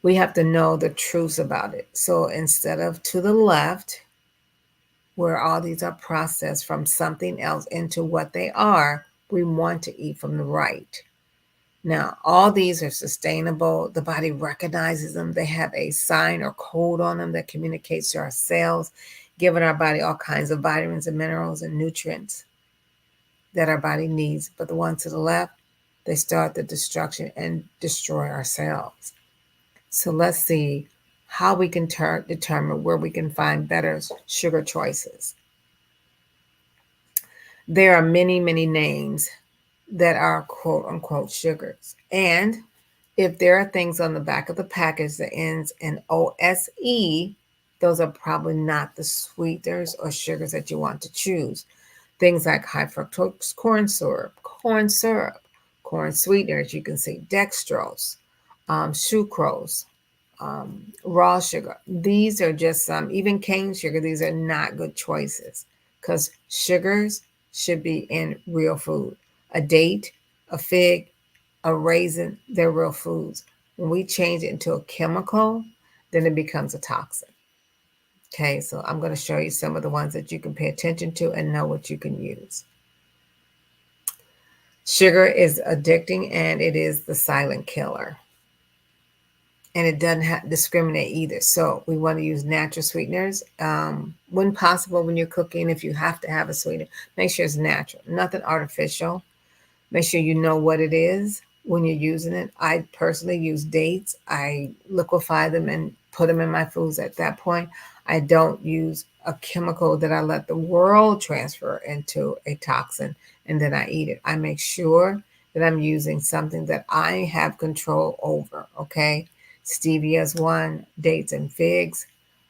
We have to know the truths about it. So instead of to the left, where all these are processed from something else into what they are, we want to eat from the right. Now, all these are sustainable. The body recognizes them. They have a sign or code on them that communicates to our cells, giving our body all kinds of vitamins and minerals and nutrients that our body needs. But the ones to the left, they start the destruction and destroy our cells. So let's see how we can determine where we can find better sugar choices. There are many, many names that are quote unquote sugars. And if there are things on the back of the package that ends in OSE, those are probably not the sweeteners or sugars that you want to choose. Things like high fructose corn syrup, corn sweeteners, you can see dextrose, sucrose, raw sugar. These are just some, even cane sugar, these are not good choices because sugars should be in real food. A date, a fig, a raisin, they're real foods. When we change it into a chemical, then it becomes a toxin. Okay, so I'm going to show you some of the ones that you can pay attention to and know what you can use. Sugar is addicting and it is the silent killer. And it doesn't discriminate either. So we want to use natural sweeteners. When possible, when you're cooking, if you have to have a sweetener, make sure it's natural, nothing artificial. Make sure you know what it is when you're using it. I personally use dates. I liquefy them and put them in my foods at that point. I don't use a chemical that I let the world transfer into a toxin and then I eat it. I make sure that I'm using something that I have control over, okay? Stevia is one, dates and figs.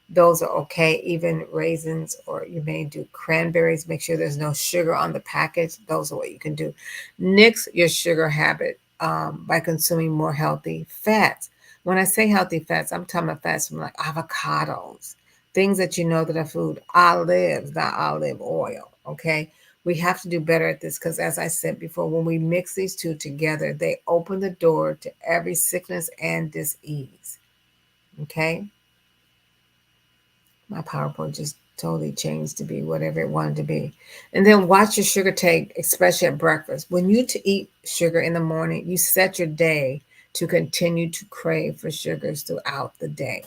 Those are okay. Even raisins, or you may do cranberries. Make sure there's no sugar on the package. Those are what you can do. Nix your sugar habit by consuming more healthy fats. When I say healthy fats, I'm talking about fats from like avocados, things that you know that are food, olives, not olive oil, okay? We have to do better at this because, as I said before, when we mix these two together, they open the door to every sickness and disease, okay? My PowerPoint just totally changed to be whatever it wanted to be. And then watch your sugar take, especially at breakfast. When you eat sugar in the morning, you set your day to continue to crave for sugars throughout the day.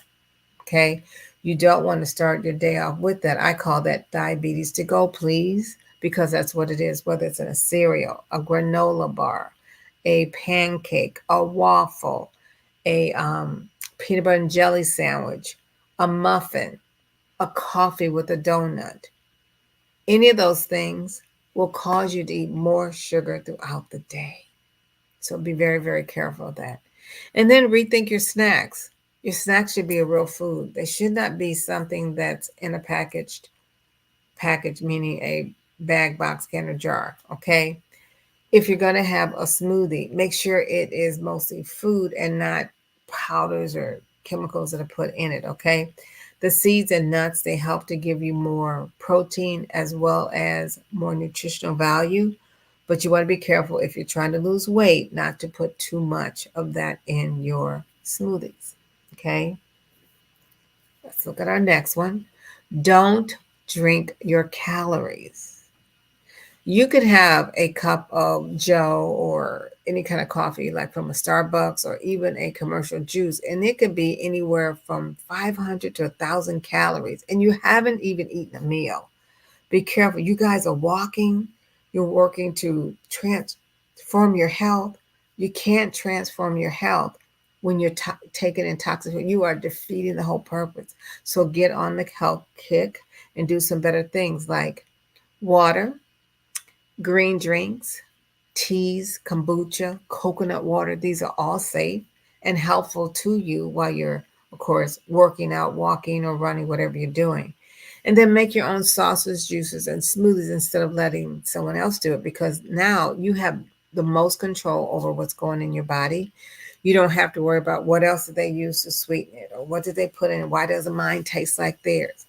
Okay? You don't want to start your day off with that. I call that diabetes to go, please, because that's what it is, whether it's in a cereal, a granola bar, a pancake, a waffle, a peanut butter and jelly sandwich, a muffin, a coffee with a donut. Any of those things will cause you to eat more sugar throughout the day. So be very, very careful of that. And then rethink your snacks. Your snacks should be a real food. They should not be something that's in a package, meaning a bag, box, can, or jar. Okay. If you're going to have a smoothie, make sure it is mostly food and not powders or chemicals that are put in it. Okay. The seeds and nuts, they help to give you more protein as well as more nutritional value. But you want to be careful if you're trying to lose weight, not to put too much of that in your smoothies. Okay. Let's look at our next one. Don't drink your calories. You could have a cup of Joe or any kind of coffee, like from a Starbucks or even a commercial juice, and it could be anywhere from 500 to 1,000 calories, and you haven't even eaten a meal. Be careful. You guys are walking, you're working to transform your health. You can't transform your health when you're taking intoxicant. You are defeating the whole purpose. So get on the health kick and do some better things like water, green drinks, teas, kombucha, coconut water. These are all safe and helpful to you while you're, of course, working out, walking, or running, whatever you're doing. And then make your own sauces, juices, and smoothies instead of letting someone else do it, because now you have the most control over what's going in your body. You don't have to worry about what else did they use to sweeten it, or what did they put in it? Why doesn't mine taste like theirs?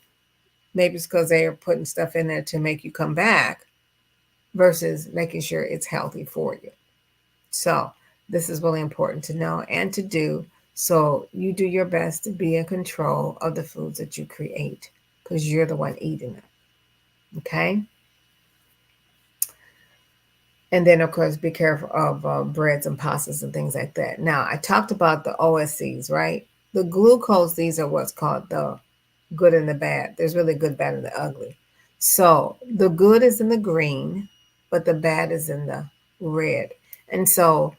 Maybe it's because they are putting stuff in there to make you come back versus making sure it's healthy for you. So this is really important to know and to do. So you do your best to be in control of the foods that you create, because you're the one eating them. Okay. And then, of course, be careful of breads and pastas and things like that. Now, I talked about the OSCs, right? The glucose, these are what's called the good and the bad. There's really good, bad, and the ugly. So the good is in the green, but the bad is in the red. And so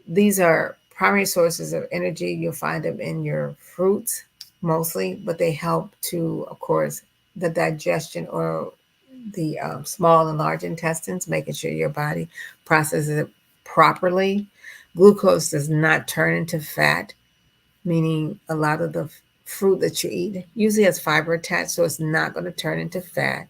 these are primary sources of energy. You'll find them in your fruits mostly, but they help to, of course, the digestion or the small and large intestines, making sure your body processes it properly. Glucose does not turn into fat, meaning a lot of the fruit that you eat usually has fiber attached, so it's not going to turn into fat.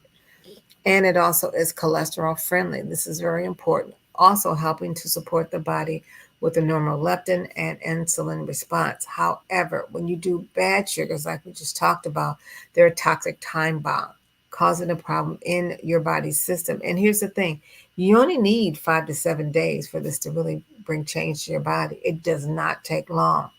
And it also is cholesterol friendly. This is very important. Also helping to support the body with a normal leptin and insulin response. However, when you do bad sugars, like we just talked about, they're a toxic time bomb, causing a problem in your body's system. And here's the thing, you only need 5 to 7 days for this to really bring change to your body. It does not take long.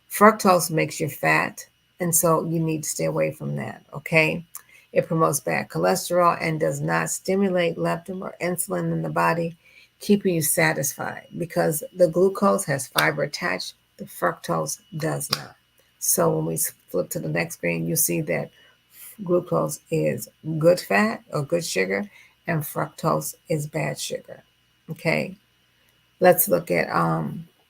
Fructose makes you fat, and so you need to stay away from that, okay? It promotes bad cholesterol and does not stimulate leptin or insulin in the body, keeping you satisfied, because the glucose has fiber attached, the fructose does not. So when we flip to the next screen, you see that glucose is good fat or good sugar, and fructose is bad sugar, okay? Let's look at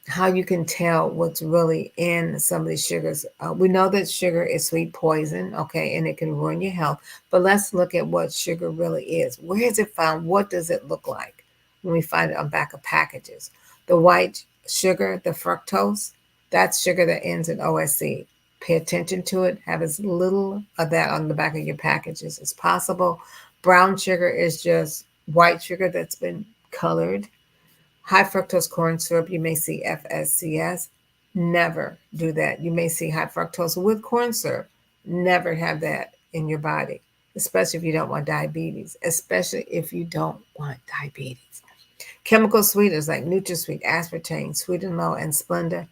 how you can tell what's really in some of these sugars. We know that sugar is sweet poison, okay, and it can ruin your health. But let's look at what sugar really is. Where is it found? What does it look like when we find it on back of packages? The white sugar, the fructose, that's sugar that ends in OSC. Pay attention to it. Have as little of that on the back of your packages as possible. Brown sugar is just white sugar that's been colored. High fructose corn syrup, you may see FSCS. Never do that. You may see high fructose with corn syrup. Never have that in your body, especially if you don't want diabetes, especially if you don't want diabetes. Chemical sweeteners like NutraSweet, aspartame, Sweet and Low, and Splenda,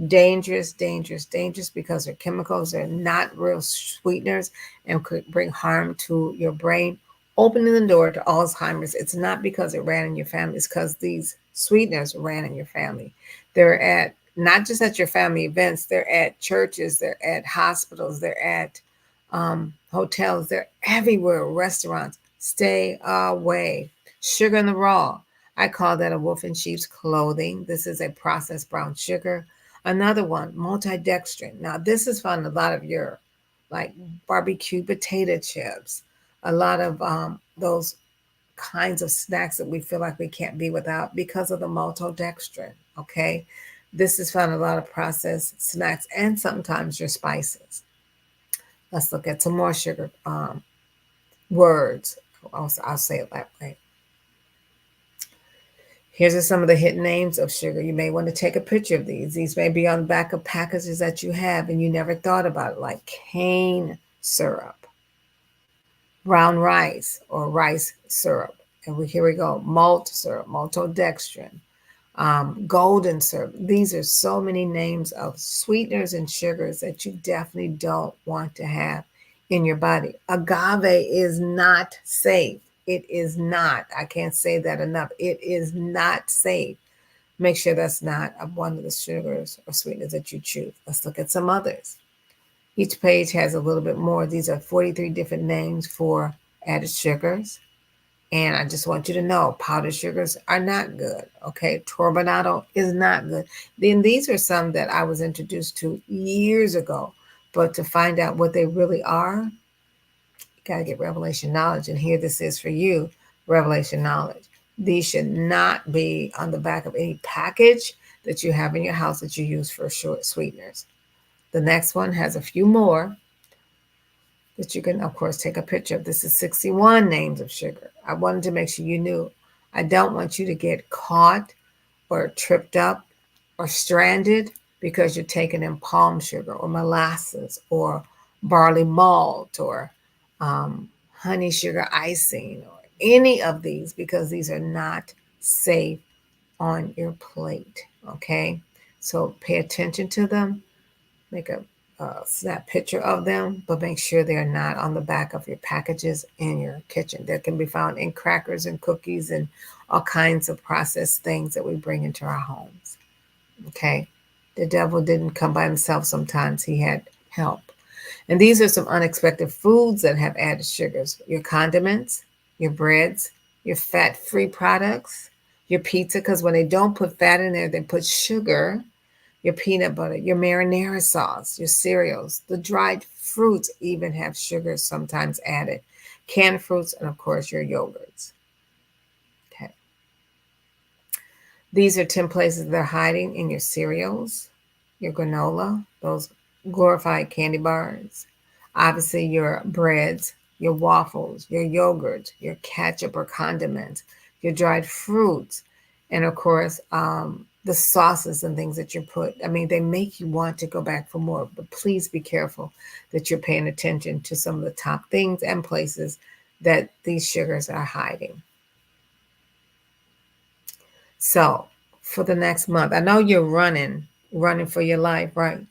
dangerous, dangerous, dangerous, because they're chemicals. They're not real sweeteners and could bring harm to your brain, opening the door to Alzheimer's. It's not because it ran in your family. It's because these sweeteners ran in your family. They're at not just at your family events. They're at churches. They're at hospitals. They're at hotels. They're everywhere. Restaurants. Stay away. Sugar in the raw. I call that a wolf in sheep's clothing. This is a processed brown sugar. Another one, multidextrin. Now, this is found in a lot of your like barbecue potato chips, a lot of those kinds of snacks that we feel like we can't be without because of the maltodextrin. Okay. This is found in a lot of processed snacks and sometimes your spices. Let's look at some more sugar words. I'll say it that way. Here's some of the hidden names of sugar. You may want to take a picture of these. These may be on the back of packages that you have and you never thought about it, like cane syrup, brown rice or rice syrup. And here we go, malt syrup, maltodextrin, golden syrup. These are so many names of sweeteners and sugars that you definitely don't want to have in your body. Agave is not safe. It is not. I can't say that enough. It is not safe. Make sure that's not one of the sugars or sweeteners that you choose. Let's look at some others. Each page has a little bit more. These are 43 different names for added sugars. And I just want you to know, powdered sugars are not good. Okay, turbinado is not good. Then these are some that I was introduced to years ago. But to find out what they really are, got to get revelation knowledge. And here this is for you, revelation knowledge. These should not be on the back of any package that you have in your house that you use for short sweeteners. The next one has a few more that you can, of course, take a picture of. This is 61 names of sugar. I wanted to make sure you knew. I don't want you to get caught or tripped up or stranded because you're taking in palm sugar or molasses or barley malt or honey sugar icing or any of these, because these are not safe on your plate. Okay, so pay attention to them, make a snap picture of them, but make sure they're not on the back of your packages in your kitchen. They can be found in crackers and cookies and all kinds of processed things that we bring into our homes. Okay, the devil didn't come by himself. Sometimes he had help. And these are some unexpected foods that have added sugars: your condiments, your breads, your fat-free products, your pizza, because when they don't put fat in there, they put sugar, your peanut butter, your marinara sauce, your cereals, the dried fruits even have sugar sometimes added, canned fruits, and of course your yogurts. Okay. These are 10 places they're hiding in your cereals, your granola, those glorified candy bars, obviously your breads, your waffles, your yogurt, your ketchup or condiments, your dried fruits, and of course, the sauces and things that you put. I mean, they make you want to go back for more, but please be careful that you're paying attention to some of the top things and places that these sugars are hiding. So for the next month, I know you're running for your life, right?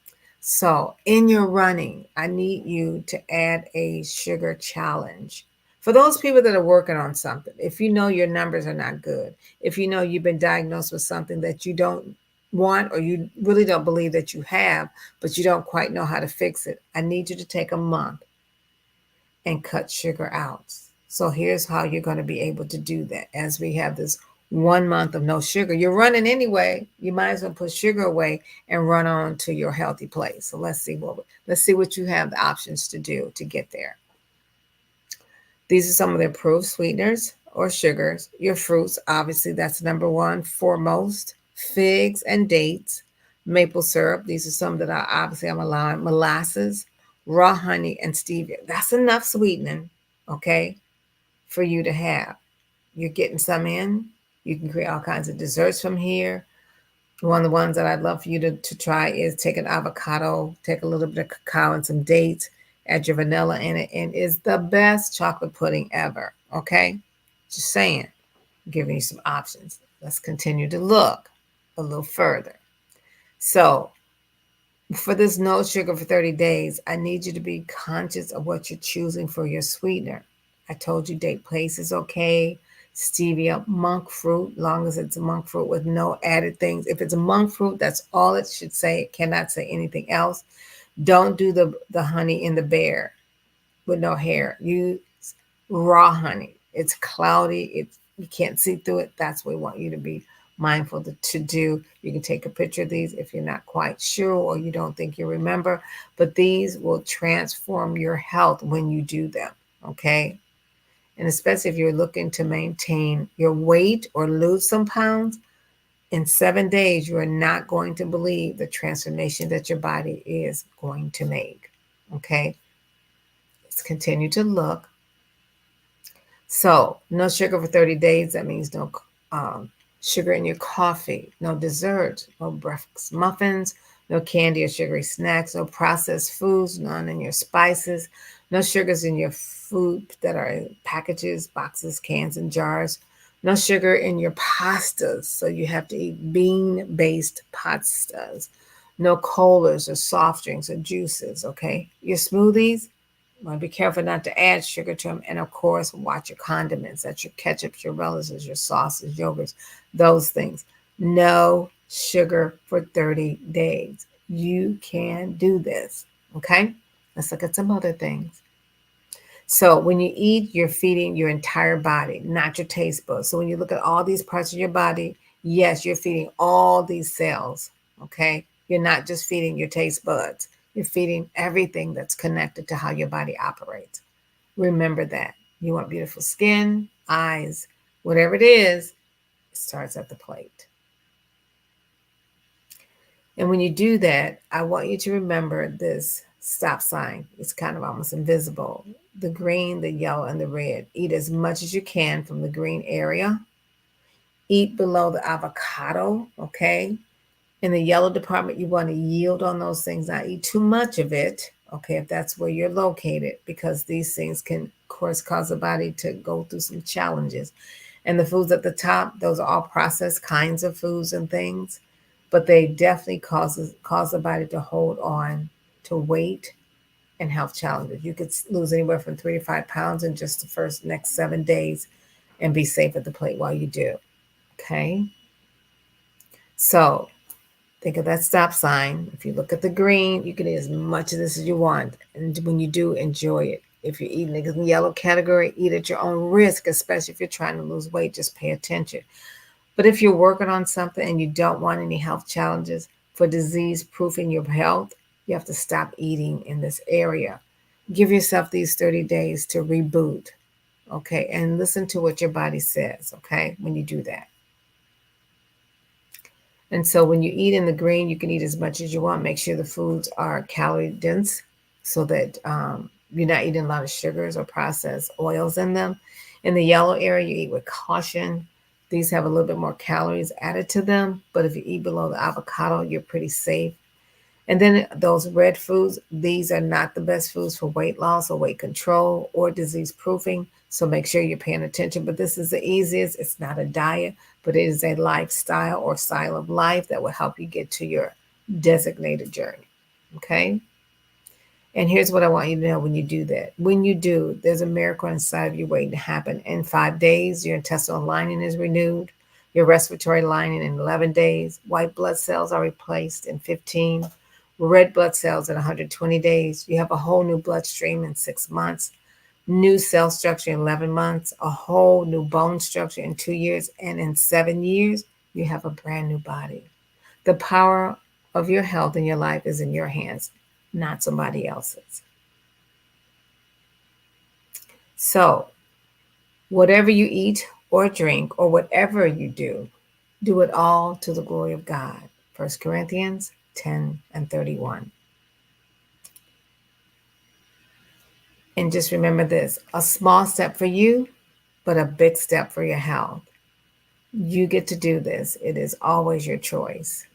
So in your running, I need you to add a sugar challenge. For those people that are working on something, if you know your numbers are not good, if you know you've been diagnosed with something that you don't want or you really don't believe that you have, but you don't quite know how to fix it, I need you to take a month and cut sugar out. So here's how you're going to be able to do that. As we have this 1 month of no sugar, you're running anyway. You might as well put sugar away and run on to your healthy place. So let's see what you have the options to do to get there. These are some of the approved sweeteners or sugars. Your fruits, obviously, that's number one, foremost. Figs and dates, maple syrup. These are some that I'm allowing. Molasses, raw honey, and stevia. That's enough sweetening, okay, for you to have. You're getting some in. You can create all kinds of desserts from here. One of the ones that I'd love for you to try is take an avocado, take a little bit of cacao and some dates, add your vanilla in it, and it's the best chocolate pudding ever, okay? Just saying, giving you some options. Let's continue to look a little further. So for this no sugar for 30 days, I need you to be conscious of what you're choosing for your sweetener. I told you date place is okay. Stevia, monk fruit, long as it's a monk fruit with no added things. If it's a monk fruit, that's all it should say. It cannot say anything else. Don't do the honey in the bear with no hair. Use raw honey. It's cloudy. You can't see through it. That's what we want you to be mindful to do. You can take a picture of these if you're not quite sure or you don't think you remember, but these will transform your health when you do them, okay? And especially if you're looking to maintain your weight or lose some pounds, in 7 days, you are not going to believe the transformation that your body is going to make, okay? Let's continue to look. So, no sugar for 30 days. That means no sugar in your coffee, no dessert, no breakfast muffins, no candy or sugary snacks, no processed foods, none in your spices, no sugars in your food that are in packages, boxes, cans, and jars, no sugar in your pastas. So, you have to eat bean-based pastas, no colas or soft drinks or juices, okay? Your smoothies, want to be careful not to add sugar to them. And of course, watch your condiments. That's your ketchups, your relishes, your sauces, yogurts, those things. No sugar for 30 days. You can do this. Okay? Let's look at some other things. So when you eat, you're feeding your entire body, not your taste buds. So when you look at all these parts of your body, yes, you're feeding all these cells. Okay? You're not just feeding your taste buds. You're feeding everything that's connected to how your body operates. Remember that. You want beautiful skin, eyes, whatever it is, it starts at the plate. And when you do that, I want you to remember this stop sign. It's kind of almost invisible. The green, the yellow, and the red. Eat as much as you can from the green area. Eat below the avocado, okay? In the yellow department, you want to yield on those things, not eat too much of it, okay, if that's where you're located, because these things can, of course, cause the body to go through some challenges. And the foods at the top, those are all processed kinds of foods and things, but they definitely cause the body to hold on to weight and health challenges. You could lose anywhere from 3 to 5 pounds in just the next 7 days and be safe at the plate while you do, okay? So think of that stop sign. If you look at the green, you can eat as much of this as you want. And when you do, enjoy it. If you're eating in the yellow category, eat at your own risk, especially if you're trying to lose weight. Just pay attention. But if you're working on something and you don't want any health challenges, for disease-proofing your health, you have to stop eating in this area. Give yourself these 30 days to reboot, okay? And listen to what your body says, okay, when you do that. And so when you eat in the green, you can eat as much as you want. Make sure the foods are calorie dense so that you're not eating a lot of sugars or processed oils in them. In the yellow area, you eat with caution. These have a little bit more calories added to them. But if you eat below the avocado, you're pretty safe. And then those red foods, these are not the best foods for weight loss or weight control or disease proofing. So make sure you're paying attention. But this is the easiest. It's not a diet, but it is a lifestyle or style of life that will help you get to your designated journey. Okay? And here's what I want you to know when you do that. When you do, there's a miracle inside of you waiting to happen. In 5 days, your intestinal lining is renewed, your respiratory lining in 11 days, white blood cells are replaced in 15, red blood cells in 120 days. You have a whole new bloodstream in 6 months, new cell structure in 11 months, a whole new bone structure in 2 years, and in 7 years, you have a brand new body. The power of your health and your life is in your hands, not somebody else's. So, whatever you eat or drink or whatever you do it all to the glory of God. 1 Corinthians 10:31. And just remember this, a small step for you, but a big step for your health. You get to do this. It is always your choice.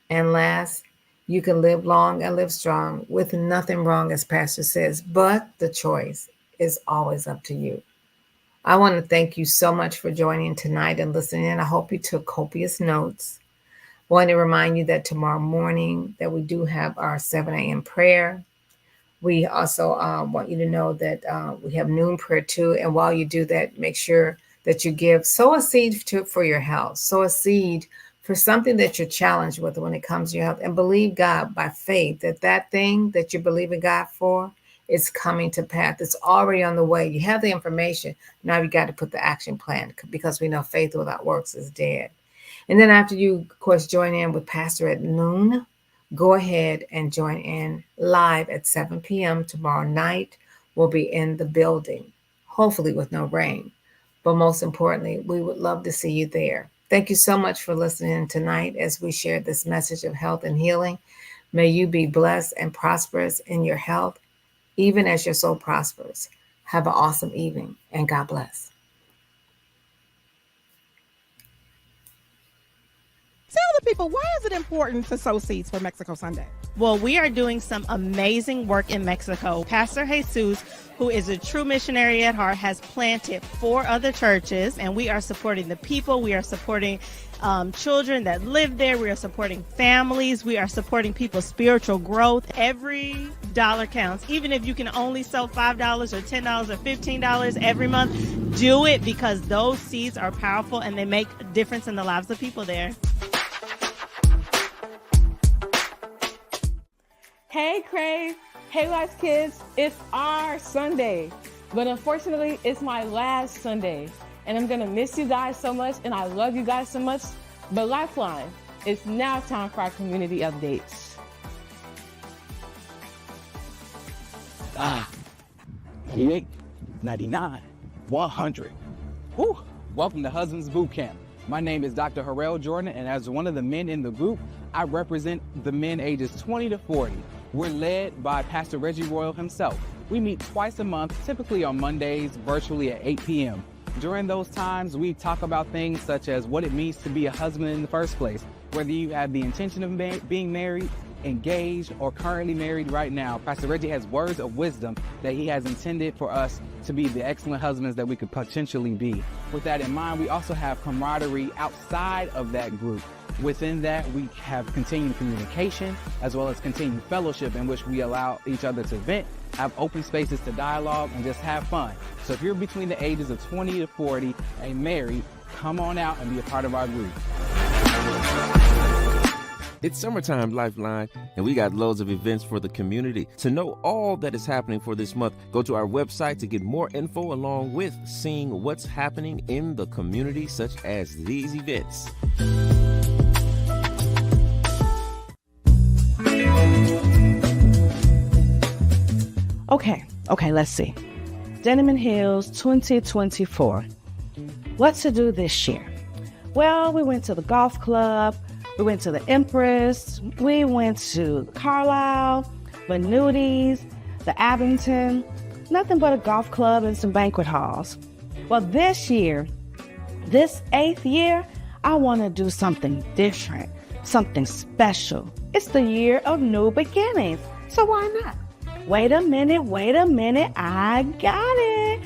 And last, you can live long and live strong with nothing wrong, as Pastor says, but the choice is always up to you. I want to thank you so much for joining tonight and listening. I hope you took copious notes. I want to remind you that tomorrow morning that we do have our 7 a.m. prayer. We also want you to know that we have noon prayer too. And while you do that, make sure that you sow a seed for your health. Sow a seed for something that you're challenged with when it comes to your health. And believe God by faith that thing that you believe in God for It's coming to pass. It's already on the way. You have the information. Now you got to put the action plan, because we know faith without works is dead. And then after you, of course, join in with Pastor at noon, go ahead and join in live at 7 p.m. tomorrow night. We'll be in the building, hopefully with no rain. But most importantly, we would love to see you there. Thank you so much for listening tonight as we share this message of health and healing. May you be blessed and prosperous in your health, even as your soul prospers. Have an awesome evening, and God bless. Tell the people, why is it important to sow seeds for Mexico Sunday? Well, we are doing some amazing work in Mexico. Pastor Jesus, who is a true missionary at heart, has planted 4 other churches, and we are supporting the people. We are supporting children that live there. We are supporting families. We are supporting people's spiritual growth. Every dollar counts. Even if you can only sow $5 or $10 or $15 every month, do it, because those seeds are powerful and they make a difference in the lives of people there. Hey, Crave. Hey, Life Kids. It's our Sunday. But unfortunately, it's my last Sunday. And I'm going to miss you guys so much. And I love you guys so much. But Lifeline, it's now time for our community updates. 88, 99, 100. Whew. Welcome to Husbands Boot Camp. My name is Dr. Harrell Jordan, and as one of the men in the group, I represent the men ages 20 to 40. We're led by Pastor Reggie Royal himself. We meet twice a month, typically on Mondays, virtually at 8 p.m. During those times, we talk about things such as what it means to be a husband in the first place, whether you have the intention of being married, engaged, or currently married right now. Pastor Reggie has words of wisdom that he has intended for us to be the excellent husbands that we could potentially be. With that in mind, we also have camaraderie outside of that group. Within that, we have continued communication as well as continued fellowship, in which we allow each other to vent, have open spaces to dialogue, and just have fun. So if you're between the ages of 20 to 40 and married, come on out and be a part of our group. It's summertime, Lifeline, and we got loads of events for the community. To know all that is happening for this month, go to our website to get more info, along with seeing what's happening in the community, such as these events. Okay, let's see. Denim Hills 2024. What to do this year? Well, we went to the golf club. We went to the Empress. We went to Carlisle, Benuti's, the Abington. Nothing but a golf club and some banquet halls. Well, this year, this 8th year, I want to do something different, something special. It's the year of new beginnings, so why not? Wait a minute, I got it.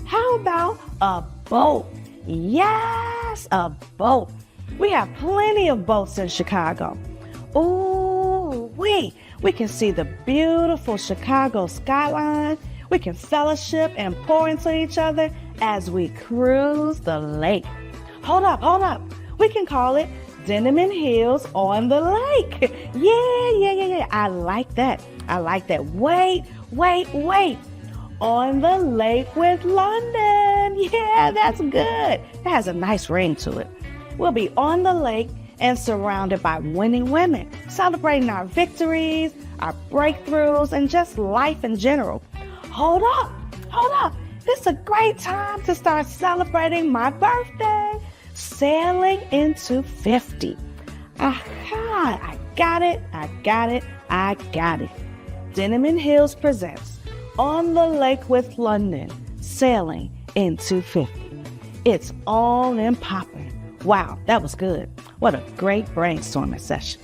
How about a boat? Yes, a boat. We have plenty of boats in Chicago. Ooh, we can see the beautiful Chicago skyline. We can fellowship and pour into each other as we cruise the lake. Hold up. We can call it Denim Hills on the Lake. Yeah. I like that. Wait. On the lake with London. Yeah, that's good. It has a nice ring to it. We'll be on the lake and surrounded by winning women, celebrating our victories, our breakthroughs, and just life in general. Hold up. This is a great time to start celebrating my birthday. Sailing into 50. Aha, I got it. Denim Hills presents On the Lake with London, Sailing into 50. It's all in popping. Wow, that was good. What a great brainstorming session.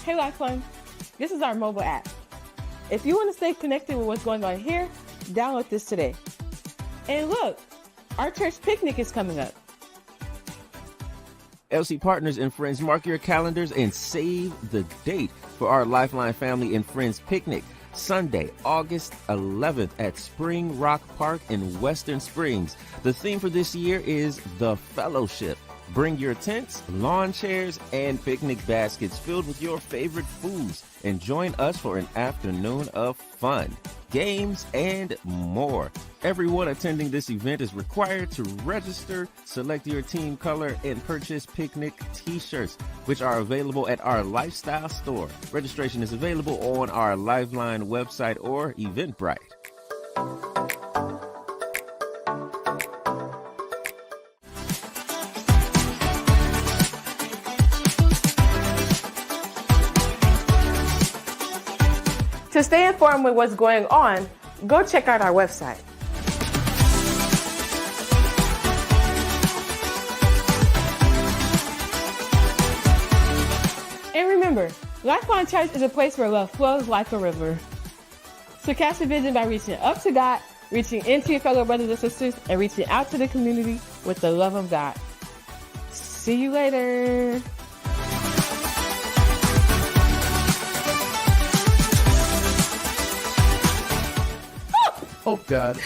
Hey, Lifeline. This is our mobile app. If you want to stay connected with what's going on here, download this today. And look, our church picnic is coming up. LC partners and friends, mark your calendars and save the date for our Lifeline Family and Friends Picnic. Sunday, August 11th at Spring Rock Park in Western Springs. The theme for this year is The Fellowship. Bring your tents, lawn chairs, and picnic baskets filled with your favorite foods and join us for an afternoon of fun, games, and more. Everyone attending this event is required to register, select your team color, and purchase picnic t-shirts, which are available at our lifestyle store. Registration is available on our Lifeline website or Eventbrite. To stay informed with what's going on, go check out our website. And remember, Lifeline Church is a place where love flows like a river. So cast your vision by reaching up to God, reaching into your fellow brothers and sisters, and reaching out to the community with the love of God. See you later. Oh, God.